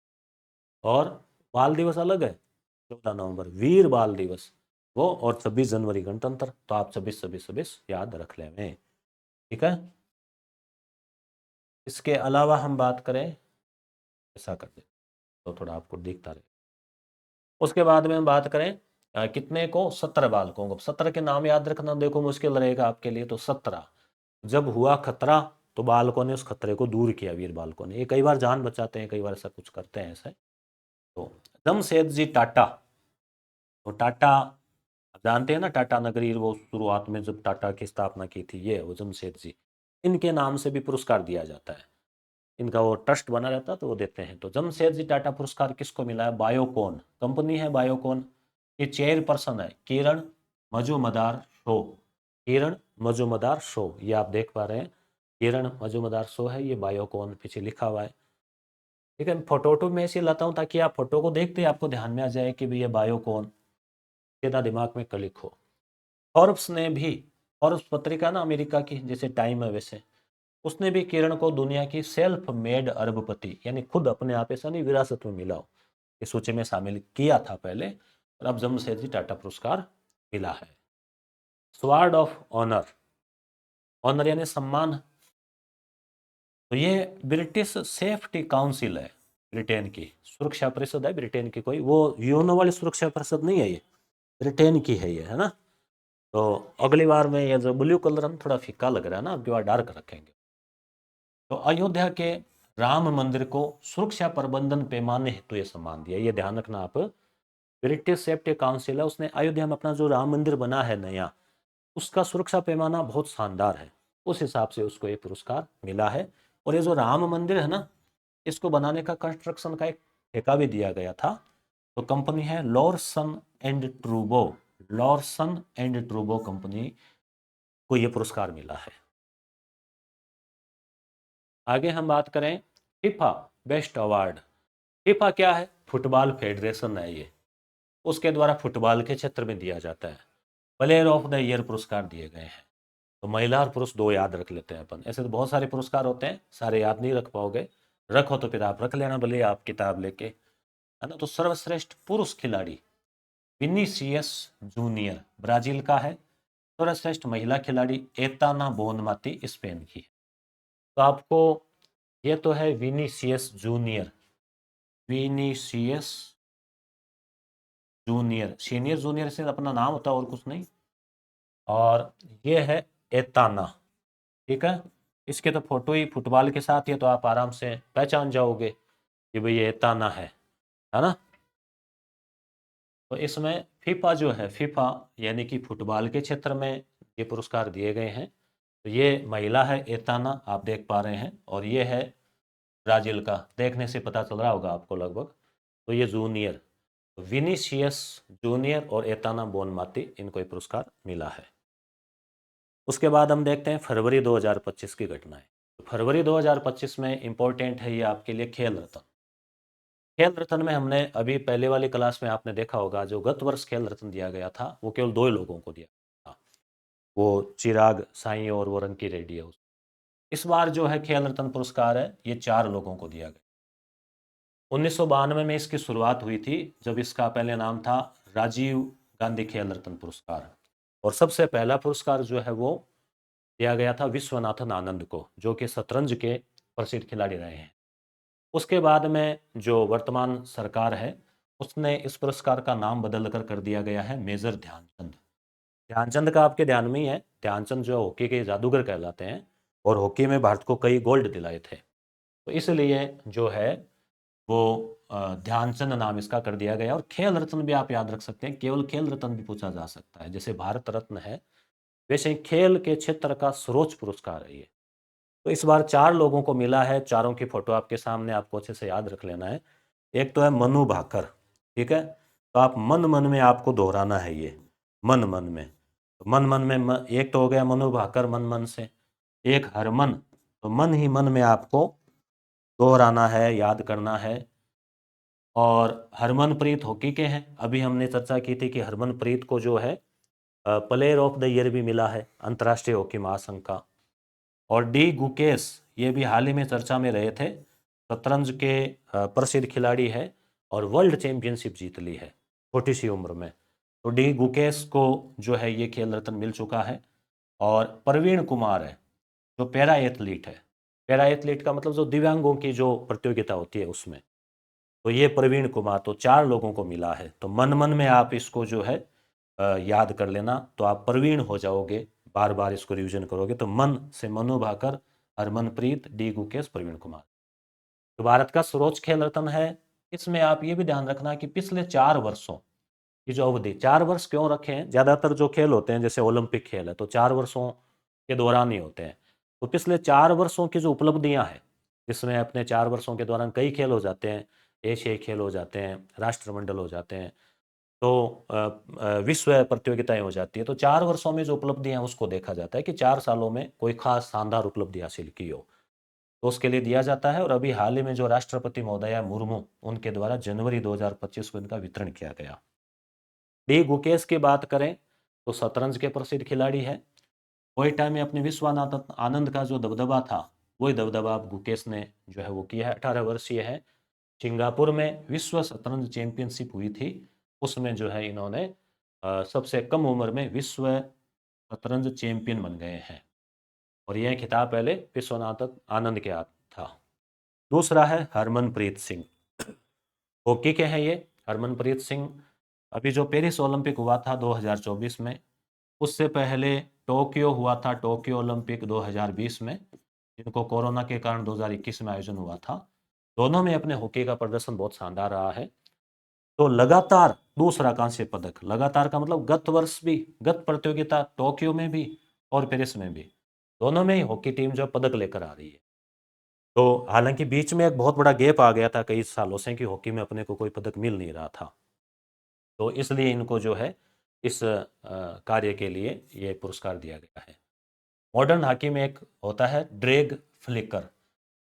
और बाल दिवस अलग है, 14 नवंबर वीर बाल दिवस वो, और 26 जनवरी गणतंत्र। तो आप 26 26 26 याद रख लें, ठीक है। इसके अलावा हम बात करें, ऐसा करते तो थोड़ा आपको दिखता रहे। उसके बाद में हम बात करें कितने को, 17 बालकों को। 17 के नाम याद रखना देखो मुश्किल रहेगा आपके लिए। तो 17, जब हुआ खतरा तो बालकों ने उस खतरे को दूर किया, वीर बालकों ने। ये कई बार जान बचाते हैं, कई बार ऐसा कुछ करते हैं ऐसे। तो जमशेदजी टाटा, तो टाटा आप जानते हैं ना, टाटा नगरी, वो शुरुआत में जब टाटा की स्थापना की थी, ये वो जमशेदजी, इनके नाम से भी पुरस्कार दिया जाता है। इनका वो ट्रस्ट बना रहता है तो वो देते हैं। तो जमशेदजी टाटा पुरस्कार किसको मिला है, बायोकॉन कंपनी है, बायोकॉन। ये चेयरपर्सन है किरण मजूमदार शो, किरण मजूमदार शो, ये आप देख पा रहे हैं, किरण मजूमदार शो है ये, बायोकॉन पीछे लिखा हुआ है। ठीक है, फोटो वोटो में ऐसे लाता हूँ ताकि आप फोटो को देखते ही आपको ध्यान में आ जाए कि भाई ये बायोकॉन, सीधा दिमाग में क्लिक हो। फॉर्ब्स ने भी, फॉर्ब्स पत्रिका ना अमेरिका की, जैसे टाइम है वैसे, उसने भी किरण को दुनिया की सेल्फ मेड अरबपति, यानी खुद अपने आप, ऐसा नहीं विरासत में मिला हो, इस सूची में शामिल किया था पहले, और अब जमशेदजी टाटा पुरस्कार मिला है। स्वार्ड ऑफ ऑनर, ऑनर यानी सम्मान। तो ये ब्रिटिश सेफ्टी काउंसिल है, ब्रिटेन की सुरक्षा परिषद है, ब्रिटेन की, कोई वो यूनो वाली सुरक्षा परिषद नहीं है, ये ब्रिटेन की है ये, है ना। तो अगली बार में ये जो ब्लू कलर हम थोड़ा फीका लग रहा है ना, अगली बार डार्क रखेंगे। तो अयोध्या के राम मंदिर को सुरक्षा प्रबंधन पैमाने हेतु ये सम्मान दिया, ये ध्यान रखना आप। ब्रिटिश सेफ्टी काउंसिल है, उसने अयोध्या में अपना जो राम मंदिर बना है नया, उसका सुरक्षा पैमाना बहुत शानदार है, उस हिसाब से उसको ये पुरस्कार मिला है। और ये जो राम मंदिर है ना, इसको बनाने का कंस्ट्रक्शन का एक ठेका भी दिया गया था। तो कंपनी है लॉरसन एंड ट्रूबो, लॉरसन एंड ट्रूबो कंपनी को ये पुरस्कार मिला है। आगे हम बात करें फीफा बेस्ट अवार्ड। फीफा क्या है? फुटबॉल फेडरेशन है ये, उसके द्वारा फुटबॉल के क्षेत्र में दिया जाता है। प्लेयर ऑफ द ईयर पुरस्कार दिए गए हैं। तो महिला और पुरुष दो याद रख लेते हैं अपन, ऐसे तो बहुत सारे पुरस्कार होते हैं, सारे याद नहीं रख पाओगे, रखो तो फिर आप रख लेना भले आप किताब लेके, है ना। तो सर्वश्रेष्ठ पुरुष खिलाड़ी विनीसियस जूनियर ब्राजील का है। सर्वश्रेष्ठ महिला खिलाड़ी एताना बोनमाती स्पेन की है। तो आपको ये तो है Vinicius junior, Vinicius junior, senior junior से अपना नाम होता है और कुछ नहीं। और ये है एताना, ठीक है। इसके तो फोटो ही फुटबॉल के साथ ही है, तो आप आराम से पहचान जाओगे कि भाई ये एताना है ना। तो इसमें फीफा जो है, फीफा यानी कि फुटबॉल के क्षेत्र में ये पुरस्कार दिए गए हैं। तो ये महिला है एताना, आप देख पा रहे हैं, और ये है ब्राजील का, देखने से पता चल रहा होगा आपको लगभग। तो ये जूनियर विनीसियस जूनियर और एताना बोनमाती, इनको ये पुरस्कार मिला है। उसके बाद हम देखते हैं फरवरी 2025 की घटनाएं। तो फरवरी 2025 में इंपॉर्टेंट है ये आपके लिए खेल रत्न। खेल रत्न में हमने अभी पहले वाली क्लास में आपने देखा होगा, जो गत वर्ष खेल रत्न दिया गया था वो केवल दो ही लोगों को दिया था, वो चिराग साई और वो रंकी रेड्डी है। इस बार जो है खेल रत्न पुरस्कार है, ये चार लोगों को दिया गया। 1992 में इसकी शुरुआत हुई थी, जब इसका पहले नाम था राजीव गांधी खेल रत्न पुरस्कार। और सबसे पहला पुरस्कार जो है वो दिया गया था विश्वनाथन आनंद को, जो कि शतरंज के प्रसिद्ध खिलाड़ी रहे हैं। उसके बाद में जो वर्तमान सरकार है, उसने इस पुरस्कार का नाम बदल कर दिया गया है मेजर ध्यानचंद। ध्यानचंद का आपके ध्यान में ही है, ध्यानचंद जो हॉकी के जादूगर कहलाते हैं, और हॉकी में भारत को कई गोल्ड दिलाए थे। तो इसलिए जो है वो ध्यानचंद नाम इसका कर दिया गया। और खेल रत्न भी आप याद रख सकते हैं, केवल खेल रत्न भी पूछा जा सकता है, जैसे भारत रत्न है वैसे ही खेल के क्षेत्र का सर्वोच्च पुरस्कार है ये। तो इस बार चार लोगों को मिला है, चारों की फोटो आपके सामने, आपको अच्छे से याद रख लेना है। एक तो है मनु भाकर, ठीक है। तो आप मन मन में आपको दोहराना है ये, मन मन में। तो मन मन में एक तो हो गया मनु भाकर मन मन से, एक हरमन, तो मन ही मन में आपको दोहराना है, याद करना है। और हरमनप्रीत हॉकी के हैं, अभी हमने चर्चा की थी कि हरमनप्रीत को जो है प्लेयर ऑफ द ईयर भी मिला है अंतर्राष्ट्रीय हॉकी महासंघ का। और डी गुकेश, ये भी हाल ही में चर्चा में रहे थे, शतरंज के प्रसिद्ध खिलाड़ी है और वर्ल्ड चैंपियनशिप जीत ली है छोटी सी उम्र में। तो डी गुकेश को जो है ये खेल रत्न मिल चुका है। और प्रवीण कुमार है जो पैरा एथलीट है, पैरा एथलीट का मतलब जो दिव्यांगों की जो प्रतियोगिता होती है उसमें, तो ये प्रवीण कुमार, तो चार लोगों को मिला है। तो मन मन में आप इसको जो है याद कर लेना, तो आप प्रवीण हो जाओगे, बार बार इसको रिवीजन करोगे तो मन से मनु भाकर, हरमनप्रीत, डी गुकेश, प्रवीण कुमार। तो भारत का सर्वोच्च खेल रत्न है। इसमें आप ये भी ध्यान रखना कि पिछले 4 वर्षों की जो अवधि, 4 वर्ष क्यों रखे हैं, ज़्यादातर जो खेल होते हैं जैसे ओलंपिक खेल है तो 4 वर्षों के दौरान ही होते हैं। तो पिछले 4 वर्षों की जो उपलब्धियां हैं, जिसमें अपने 4 वर्षों के दौरान कई खेल हो जाते हैं, एशियाई खेल हो जाते हैं, राष्ट्रमंडल हो जाते हैं, तो विश्व प्रतियोगिताएं हो जाती है। तो 4 वर्षों में जो उपलब्धियां हैं उसको देखा जाता है कि 4 सालों में कोई खास शानदार उपलब्धि हासिल की हो, तो उसके लिए दिया जाता है। और अभी हाल ही में जो राष्ट्रपति महोदया मुर्मू, उनके द्वारा जनवरी 2025 को इनका वितरण किया गया। डी गुकेश की बात करें तो शतरंज के प्रसिद्ध खिलाड़ी है। कोयटा में अपने विश्वनाथ आनंद का जो दबदबा था, वही दबदबा अब गुकेश ने जो है वो किया है। 18 वर्षीय है। सिंगापुर में विश्व शतरंज चैंपियनशिप हुई थी, उसमें जो है इन्होंने सबसे कम उम्र में विश्व शतरंज चैंपियन बन गए हैं। और यह खिताब पहले विश्वनाथ आनंद के हाथ था। दूसरा है हरमनप्रीत सिंह, हॉकी के हैं ये। हरमनप्रीत सिंह अभी जो पेरिस ओलंपिक हुआ था 2024 में, उससे पहले टोक्यो हुआ था, टोक्यो ओलंपिक 2020 में, जिनको कोरोना के कारण 2021 में आयोजन हुआ था। दोनों में अपने हॉकी का प्रदर्शन बहुत शानदार रहा है। तो लगातार दूसरा कांस्य पदक, लगातार का मतलब गत वर्ष भी, गत प्रतियोगिता टोक्यो में भी और पेरिस में भी, दोनों में ही हॉकी टीम जो पदक लेकर आ रही है। तो हालांकि बीच में एक बहुत बड़ा गैप आ गया था कई सालों से कि हॉकी में अपने को कोई पदक मिल नहीं रहा था, तो इसलिए इनको जो है इस कार्य के लिए ये पुरस्कार दिया गया है। मॉडर्न हॉकी में एक होता है ड्रैग फ्लिकर,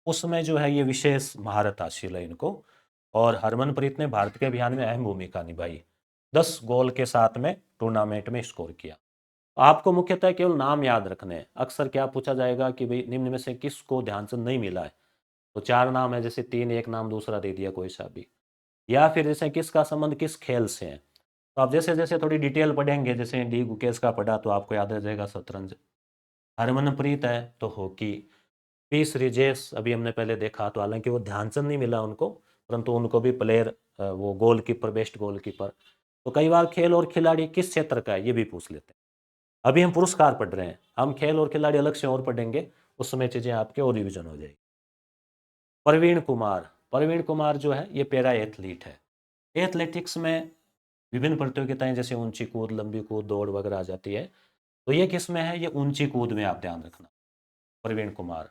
उसमें जो है ये विशेष महारत हासिल है इनको, और हरमनप्रीत ने भारत के अभियान में अहम भूमिका निभाई, 10 गोल के साथ में टूर्नामेंट में स्कोर किया। आपको मुख्यतः केवल नाम याद रखने हैं। अक्सर क्या पूछा जाएगा कि भाई निम्न में से किसको ध्यानचंद नहीं मिला है, तो 4 नाम है, जैसे 3 एक नाम दूसरा दे दिया कोई सा भी, या फिर जैसे किसका संबंध किस खेल से है। तो आप जैसे जैसे थोड़ी डिटेल पढ़ेंगे, जैसे डी गुकेश का पढ़ा तो आपको याद रह जाएगा शतरंज, हरमनप्रीत है तो हॉकी, पी श्रीजेश अभी हमने पहले देखा, तो हालांकि वो ध्यानचंद नहीं मिला उनको, परंतु उनको भी प्लेयर, वो गोलकीपर, बेस्ट गोलकीपर। तो कई बार खेल और खिलाड़ी किस क्षेत्र का है ये भी पूछ लेते हैं। अभी हम पुरस्कार पढ़ रहे हैं, हम खेल और खिलाड़ी अलग से और पढ़ेंगे, उस समय चीज़ें आपके और रिविजन हो जाएगी। प्रवीण कुमार, प्रवीण कुमार जो है ये पैरा एथलीट है। एथलेटिक्स में विभिन्न प्रतियोगिताएं जैसे ऊंची कूद, लंबी कूद, दौड़ वगैरह आ जाती है, तो ये किस में है, ये ऊंची कूद में, आप ध्यान रखना। प्रवीण कुमार,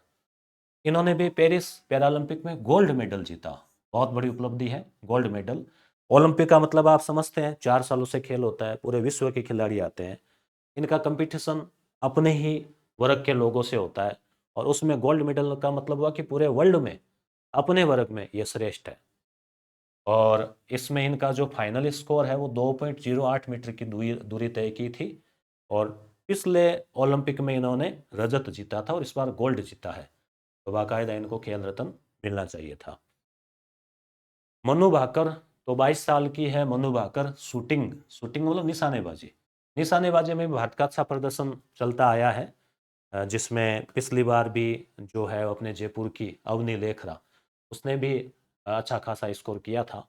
इन्होंने भी पेरिस पैरालंपिक में गोल्ड मेडल जीता, बहुत बड़ी उपलब्धि है गोल्ड मेडल। ओलंपिक का मतलब आप समझते हैं, 4 सालों से खेल होता है, पूरे विश्व के खिलाड़ी आते हैं, इनका कंपटीशन अपने ही वर्ग के लोगों से होता है, और उसमें गोल्ड मेडल का मतलब हुआ कि पूरे वर्ल्ड में अपने वर्ग में ये श्रेष्ठ है। और इसमें इनका जो फाइनल स्कोर है वो 2.08 मीटर की दूरी दूरी तय की थी, और पिछले ओलंपिक में इन्होंने रजत जीता था और इस बार गोल्ड जीता है, तो बाकायदा इनको खेल रत्न मिलना चाहिए था। मनु भाकर, तो 22 साल की है मनु भाकर, शूटिंग, शूटिंग मतलब निशानेबाजी, निशानेबाजी में भारत का अच्छा प्रदर्शन चलता आया है, जिसमें पिछली बार भी जो है अपने जयपुर की अवनी लेखरा, उसने भी अच्छा खासा स्कोर किया था,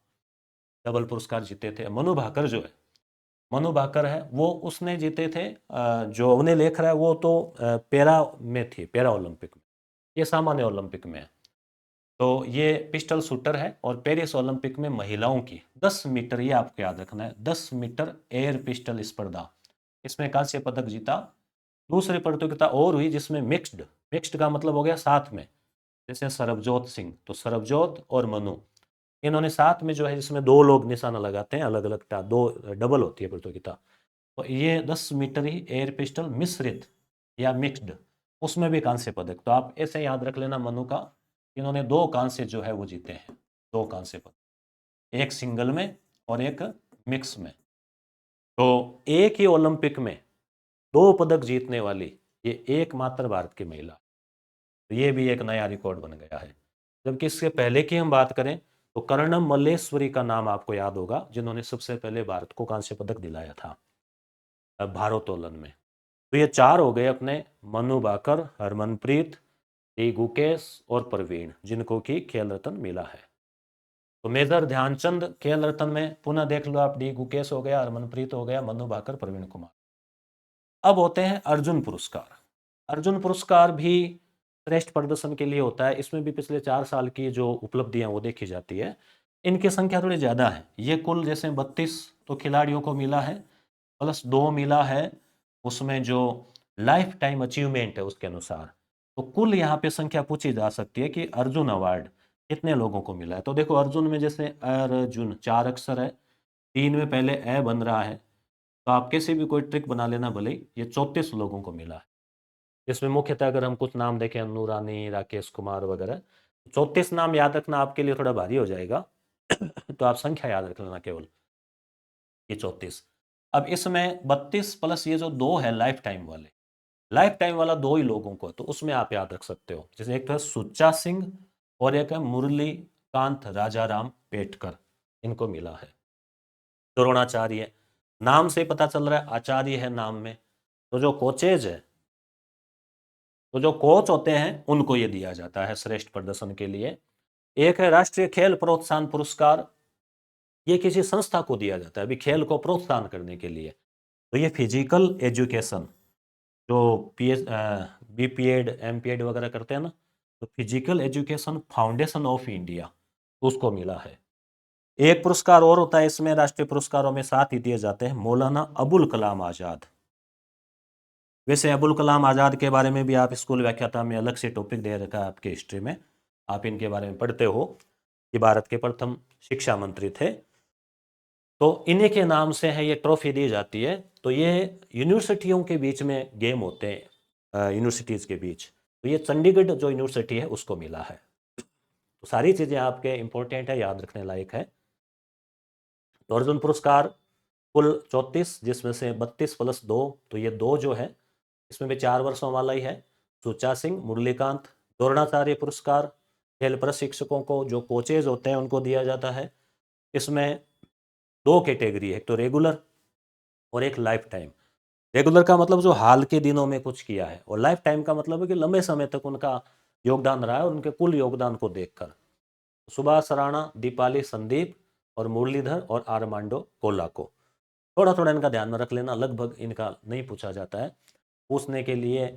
डबल पुरस्कार जीते थे। मनु भाकर जो है, मनु भाकर है वो, उसने जीते थे, जो अवनी लेखरा है वो तो पैरा में थी, पैरा ओलंपिक में, ये सामान्य ओलंपिक में है। तो ये पिस्टल शूटर है, और पेरिस ओलंपिक में महिलाओं की 10 मीटर, ये आपको याद रखना है, 10 मीटर एयर पिस्टल स्पर्धा, इसमें कांस्य पदक जीता। दूसरी प्रतियोगिता और हुई जिसमें मिक्स्ड, मिक्स्ड का मतलब हो गया साथ में, जैसे सरबजोत सिंह, तो सरबजोत और मनु, इन्होंने साथ में जो है, जिसमें 2 लोग निशाना लगाते हैं अलग अलग, दो डबल होती है प्रतियोगिता, तो ये 10 मीटर ही एयर पिस्टल मिश्रित या मिक्स्ड, उसमें भी कांस्य पदक। तो आप ऐसे याद रख लेना मनु का, इन्होंने 2 कांस्य जो है वो जीते हैं, 2 कांस्य पदक, एक सिंगल में और एक मिक्स में। तो एक ही ओलंपिक में 2 पदक जीतने वाली ये एकमात्र भारत की महिला, तो ये भी एक नया रिकॉर्ड बन गया है। जबकि इससे पहले की हम बात करें तो कर्णम मल्लेश्वरी का नाम आपको याद होगा, जिन्होंने सबसे पहले भारत को कांस्य पदक दिलाया था भारोत्तोलन में। तो ये 4 हो गए अपने, मनु भाकर, हरमनप्रीत, डी गुकेश और प्रवीण, जिनको की खेल रत्न मिला है। तो मेजर ध्यानचंद खेल रत्न में पुनः देख लो आप, डी गुकेश हो गया, हरमनप्रीत हो गया, मनु भाकर, प्रवीण कुमार। अब होते हैं अर्जुन पुरस्कार। अर्जुन पुरस्कार भी श्रेष्ठ प्रदर्शन के लिए होता है, इसमें भी पिछले 4 साल की जो उपलब्धियां वो देखी जाती है। इनकी संख्या थोड़ी ज़्यादा है, ये कुल जैसे 32 तो खिलाड़ियों को मिला है, प्लस 2 मिला है उसमें जो लाइफ टाइम अचीवमेंट है उसके अनुसार, तो कुल यहाँ पे संख्या पूछी जा सकती है कि अर्जुन अवार्ड कितने लोगों को मिला है। तो देखो अर्जुन में जैसे अर्जुन 4 अक्षर है, 3 में पहले ए बन रहा है, तो आप कैसे भी कोई ट्रिक बना लेना, भले ही ये 34 लोगों को मिला है, जिसमें मुख्यतः अगर हम कुछ नाम देखें, नूरानी, राकेश कुमार वगैरह, 34 नाम याद रखना आपके लिए थोड़ा भारी हो जाएगा तो आप संख्या याद रख लेना केवल, ये 34। अब इसमें 32 प्लस ये जो 2 है लाइफ टाइम वाले, लाइफ टाइम वाला 2 ही लोगों को है, तो उसमें आप याद रख सकते हो, जैसे एक तो है सुच्चा सिंह और एक है मुरली कांत राजाराम पेटकर, इनको मिला है। द्रोणाचार्य, नाम से पता चल रहा है आचार्य है नाम में, तो जो कोचेज है, तो जो कोच होते हैं उनको ये दिया जाता है श्रेष्ठ प्रदर्शन के लिए। एक है राष्ट्रीय खेल प्रोत्साहन पुरस्कार, ये किसी संस्था को दिया जाता है अभी खेल को प्रोत्साहन करने के लिए। तो ये फिजिकल एजुकेशन, जो बीपीएड एमपीएड वगैरह करते हैं ना, तो physical education foundation of India उसको मिला है। एक पुरस्कार और होता है इसमें, राष्ट्रीय पुरस्कारों में साथ ही दिए जाते हैं, मौलाना अबुल कलाम आजाद। वैसे अबुल कलाम आजाद के बारे में भी आप स्कूल व्याख्याता में अलग से टॉपिक दे रखा है आपके हिस्ट्री में, आप इनके बारे में पढ़ते हो कि भारत के प्रथम शिक्षा मंत्री थे। तो इन्हीं के नाम से है ये ट्रॉफी दी जाती है। तो ये यूनिवर्सिटियों के बीच में गेम होते हैं, यूनिवर्सिटीज़ के बीच। तो ये चंडीगढ़ जो यूनिवर्सिटी है उसको मिला है। तो सारी चीज़ें आपके इंपॉर्टेंट है, याद रखने लायक है। तो अर्जुन पुरस्कार कुल 34, जिसमें से 32 प्लस 2, तो ये 2 जो है इसमें भी 4 वर्षों वाला ही है। सुच्चा सिंह, मुरलीकांत। द्रोणाचार्य पुरस्कार खेल प्रशिक्षकों को, जो कोचेज होते हैं उनको दिया जाता है। इसमें 2 कैटेगरी है, एक तो रेगुलर और एक लाइफ टाइम। रेगुलर का मतलब जो हाल के दिनों में कुछ किया है, और लाइफ टाइम का मतलब है कि लंबे समय तक उनका योगदान रहा है, और उनके कुल योगदान को देखकर। सुभाष राणा, दीपाली संदीप और मुरलीधर और आर्मांडो कोला को थोड़ा थोड़ा इनका ध्यान में रख लेना, लगभग इनका नहीं पूछा जाता है। पूछने के लिए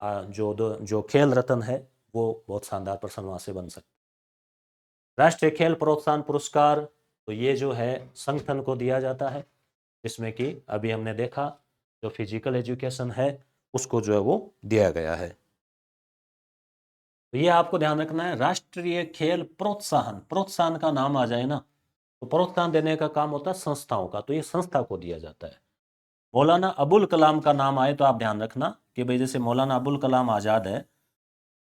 जो खेल रत्न है वो बहुत शानदार प्रश्न वहाँ से बन सकता है। राष्ट्रीय खेल प्रोत्साहन पुरस्कार, तो ये जो है संगठन को दिया जाता है, जिसमें कि अभी हमने देखा जो फिजिकल एजुकेशन है उसको जो है वो दिया गया है। तो ये आपको ध्यान रखना है, राष्ट्रीय खेल प्रोत्साहन, प्रोत्साहन का नाम आ जाए ना तो प्रोत्साहन देने का काम होता है संस्थाओं का, तो ये संस्था को दिया जाता है। मौलाना अबुल कलाम का नाम आए तो आप ध्यान रखना कि भाई जैसे मौलाना अबुल कलाम आज़ाद है,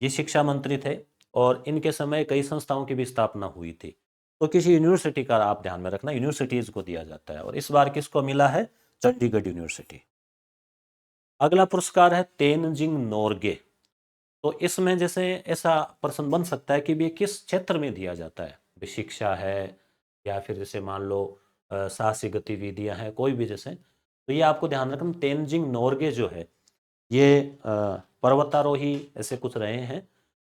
ये शिक्षा मंत्री थे और इनके समय कई संस्थाओं की भी स्थापना हुई थी। तो किसी यूनिवर्सिटी का आप ध्यान में रखना, यूनिवर्सिटीज को दिया जाता है, और इस बार किसको मिला है? चंडीगढ़ यूनिवर्सिटी। अगला पुरस्कार है तेनजिंग नोरगे। तो इसमें जैसे ऐसा प्रश्न बन सकता है कि ये किस क्षेत्र में दिया जाता है, भी शिक्षा है या फिर जैसे मान लो साहसिक गतिविधियां हैं, कोई भी जैसे। तो ये आपको ध्यान रखना, तेनजिंग नोरगे जो है ये पर्वतारोही ऐसे कुछ रहे हैं,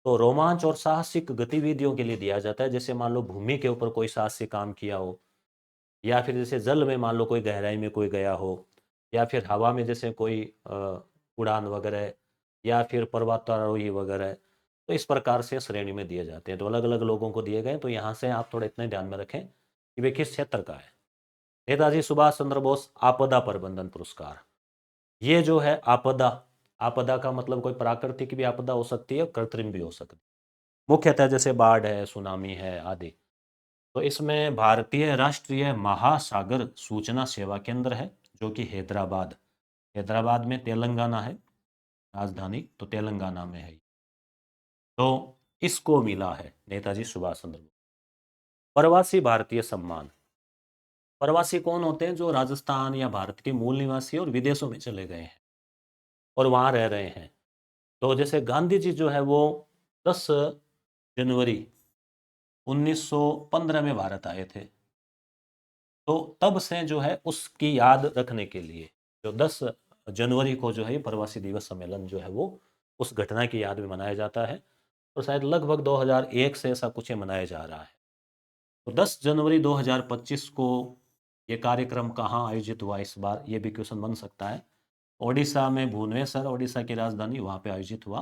तो रोमांच और साहसिक गतिविधियों के लिए दिया जाता है। जैसे मान लो भूमि के ऊपर कोई साहसिक काम किया हो, या फिर जैसे जल में मान लो कोई गहराई में कोई गया हो, या फिर हवा में जैसे कोई उड़ान वगैरह, या फिर पर्वतारोही वगैरह। तो इस प्रकार से श्रेणी में दिए जाते हैं, तो अलग अलग लोगों को दिए गए। तो यहाँ से आप थोड़ा इतना ध्यान में रखें कि वे किस क्षेत्र का है। नेताजी सुभाष चंद्र बोस आपदा प्रबंधन पुरस्कार, ये जो है आपदा, आपदा का मतलब कोई प्राकृतिक भी आपदा हो सकती है, कृत्रिम भी हो सकती है। मुख्यतः जैसे बाढ़ है, सुनामी है आदि। तो इसमें भारतीय राष्ट्रीय महासागर सूचना सेवा केंद्र है, जो कि हैदराबाद, हैदराबाद में तेलंगाना है राजधानी, तो तेलंगाना में है। तो इसको मिला है नेताजी सुभाष चंद्र बोस। प्रवासी भारतीय सम्मान, प्रवासी कौन होते हैं? जो राजस्थान या भारत के मूल निवासी और विदेशों में चले गए हैं और वहाँ रह रहे हैं। तो जैसे गांधी जी जो है वो 10 जनवरी 1915 में भारत आए थे। तो तब से जो है उसकी याद रखने के लिए जो 10 जनवरी को जो है ये प्रवासी दिवस सम्मेलन जो है वो उस घटना की याद में मनाया जाता है। और शायद लगभग 2001 से ऐसा कुछ मनाया जा रहा है। तो 10 जनवरी 2025 को ये कार्यक्रम कहाँ आयोजित हुआ इस बार, ये भी क्वेश्चन बन सकता है। ओडिशा में भुवनेश्वर, ओडिशा की राजधानी, वहाँ पे आयोजित हुआ।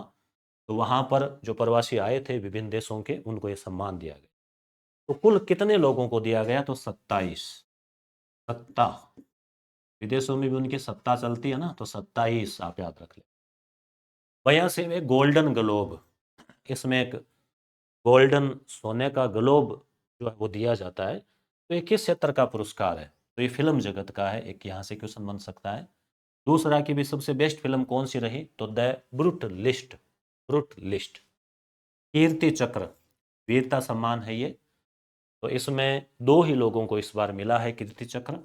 तो वहाँ पर जो प्रवासी आए थे विभिन्न देशों के, उनको ये सम्मान दिया गया। तो कुल कितने लोगों को दिया गया? तो 27 सत्ता, विदेशों में भी उनकी सत्ता चलती है ना, तो 27 आप याद रख लें। 82वें गोल्डन ग्लोब, इसमें एक गोल्डन सोने का ग्लोब जो है वो दिया जाता है। तो ये किस क्षेत्र का पुरस्कार है? तो ये फिल्म जगत का है, एक यहाँ से क्वेश्चन बन सकता है। दूसरा कि भी सबसे बेस्ट फिल्म कौन सी रही? तो the brute list, brute list. Kirti Chakra, वीरता सम्मान है ये। तो इसमें 2 ही लोगों को इस बार मिला है कीर्ति चक्र,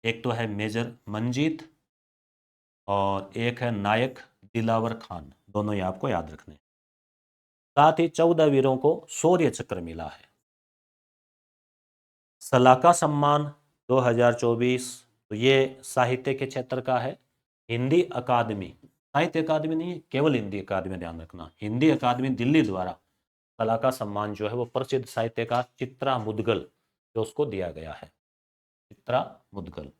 एक तो है मेजर मंजीत और एक है नायक दिलावर खान, दोनों ही आपको याद रखने। साथ ही 14 वीरों को शौर्य चक्र मिला है। सलाका सम्मान 2024, तो ये साहित्य के क्षेत्र का है। हिंदी अकादमी, साहित्य अकादमी नहीं है, केवल हिंदी अकादमी, ध्यान रखना, हिंदी अकादमी दिल्ली द्वारा सलाका सम्मान जो है वो प्रसिद्ध साहित्यकार चित्रा मुदगल जो उसको दिया गया है, चित्रा मुदगल।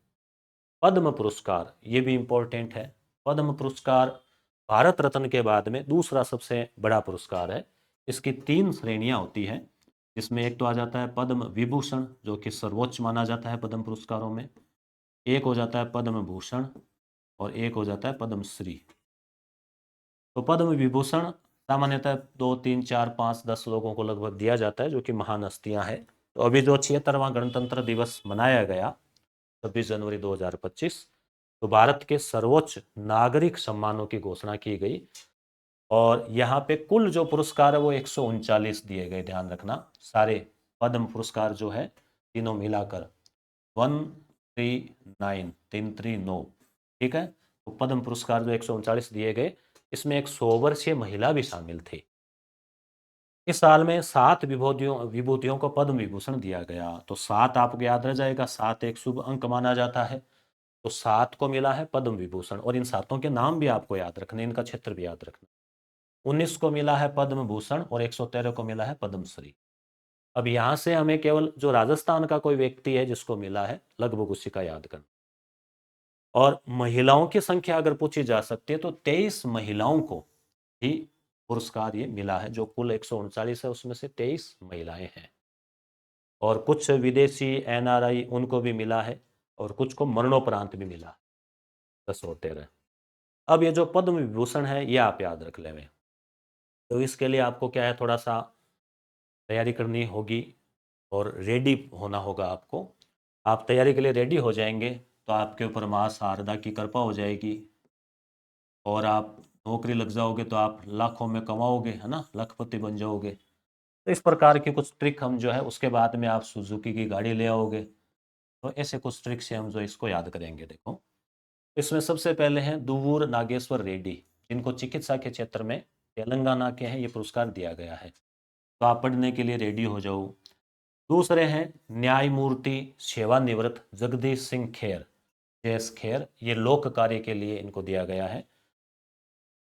पद्म पुरस्कार, ये भी इंपॉर्टेंट है। पद्म पुरस्कार भारत रत्न के बाद में दूसरा सबसे बड़ा पुरस्कार है। इसकी 3 श्रेणियां होती हैं। इसमें एक तो आ जाता है पद्म विभूषण, जो कि सर्वोच्च माना जाता है पद्म पुरस्कारों में। एक हो जाता है पद्म भूषण और एक हो जाता है पद्म श्री। तो पद्म विभूषण सामान्यतः 2 3 4 5 10 लोगों को लगभग दिया जाता है, जो कि महान हस्तियां हैं। तो अभी जो 76वां गणतंत्र दिवस मनाया गया 26 जनवरी 2025, तो भारत के सर्वोच्च नागरिक सम्मानों की घोषणा की गई। और यहाँ पे कुल जो पुरस्कार है वो 139 दिए गए, ध्यान रखना। सारे पद्म पुरस्कार जो है तीनों मिलाकर 139, 339, ठीक है। तो पद्म पुरस्कार जो 139 दिए गए, इसमें एक 100 वर्षीय महिला भी शामिल थी। इस साल में 7 विभूतियों विभूतियों को पद्म विभूषण दिया गया। तो 7 आपको याद रह जाएगा, 7 एक शुभ अंक माना जाता है। तो 7 को मिला है पद्म विभूषण, और इन सातों के नाम भी आपको याद रखने, इनका क्षेत्र भी याद रखना। 19 को मिला है पद्म भूषण और 113 को मिला है पद्मश्री। अब यहां से हमें केवल जो राजस्थान का कोई व्यक्ति है जिसको मिला है, लगभग उसी का याद करना। और महिलाओं की संख्या अगर पूछी जा सकती है तो 23 महिलाओं को ही पुरस्कार ये मिला है। जो कुल 139 है उसमें से 23 महिलाएं हैं। और कुछ विदेशी एनआरआई उनको भी मिला है, और कुछ को मरणोपरांत भी मिला, 10 और 13। अब ये जो पद्म विभूषण है ये आप याद रख लें। तो इसके लिए आपको क्या है, थोड़ा सा तैयारी करनी होगी और रेडी होना होगा आपको। आप तैयारी के लिए रेडी हो जाएंगे तो आपके ऊपर माँ शारदा की कृपा हो जाएगी, और आप नौकरी लग जाओगे तो आप लाखों में कमाओगे, है ना, लखपति बन जाओगे। तो इस प्रकार की कुछ ट्रिक हम जो है, उसके बाद में आप सुजुकी की गाड़ी ले आओगे। तो ऐसे कुछ ट्रिक से हम जो इसको याद करेंगे। देखो, इसमें सबसे पहले हैं दुवूर नागेश्वर रेड्डी, जिनको चिकित्सा के क्षेत्र में तेलंगाना के हैं, ये पुरस्कार दिया गया है। तो आप पढ़ने के लिए रेडी हो जाओ। दूसरे हैं न्यायमूर्ति सेवानिवृत्त जगदीश सिंह खेर, जेएस खेर, ये लोक कार्य के लिए इनको दिया गया है।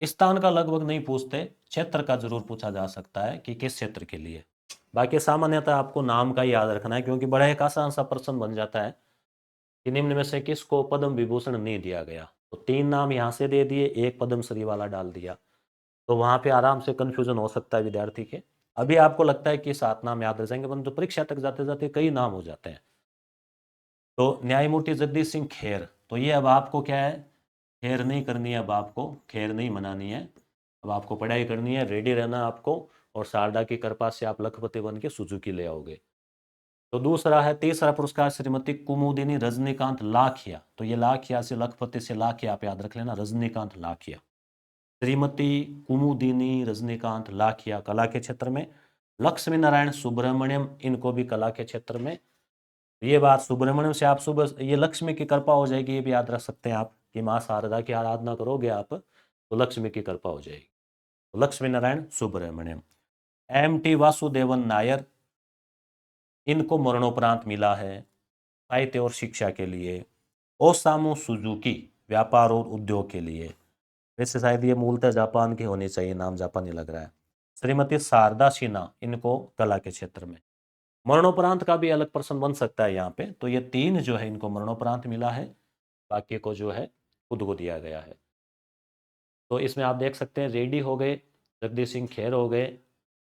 स्थान का लगभग नहीं पूछते, क्षेत्र का जरूर पूछा जा सकता है कि किस क्षेत्र के लिए। बाकी सामान्यतः आपको नाम का ही याद रखना है, क्योंकि बड़ा एक आसान सा प्रश्न बन जाता है कि निम्न में से किसको पद्म विभूषण नहीं दिया गया। तो 3 नाम यहाँ से दे दिए, एक पद्मश्री वाला डाल दिया, तो वहां पे आराम से कंफ्यूजन हो सकता है विद्यार्थी के। अभी आपको लगता है कि 7 नाम याद रह जाएंगे, परंतु परीक्षा तक जाते जाते कई नाम हो जाते हैं। तो न्यायमूर्ति जगदीश सिंह खेर, तो ये अब आपको क्या है, खेर नहीं करनी है, अब आपको खेर नहीं मनानी है। अब आपको पढ़ाई करनी है, रेडी रहना आपको, और शारदा की कृपा से आप लखपति बन के सुजुकी ले आओगे। तो दूसरा है, तीसरा पुरस्कार श्रीमती कुमुदिनी रजनीकांत लाखिया। तो ये लाखिया से लखपति से लाखिया आप याद रख लेना, रजनीकांत लाखिया। श्रीमती कुमुदिनी रजनीकांत लाखिया कला के क्षेत्र में। लक्ष्मी नारायण सुब्रमण्यम, इनको भी कला के क्षेत्र में। ये बात सुब्रमण्यम से आप सुबह, ये लक्ष्मी की कृपा हो जाएगी, ये भी याद रख सकते हैं आप कि माँ शारदा की आराधना करोगे आप तो लक्ष्मी की कृपा हो जाएगी। तो लक्ष्मी नारायण सुब्रमण्यम। एम.टी. वासुदेवन नायर, इनको मरणोपरांत मिला है साहित्य और शिक्षा के लिए। ओसामू सुजुकी, व्यापार और उद्योग के लिए। वैसे शायद ये मूलतः जापान की होनी चाहिए, नाम जापानी लग रहा है। श्रीमती शारदा सिन्हा, इनको कला के क्षेत्र में। मरणोपरांत का भी अलग प्रश्न बन सकता है यहाँ पे। तो ये 3 जो है इनको मरणोपरांत मिला है, बाकी को जो है खुद को दिया गया है। तो इसमें आप देख सकते हैं रेड्डी हो गए, जगदीश सिंह खेर हो गए,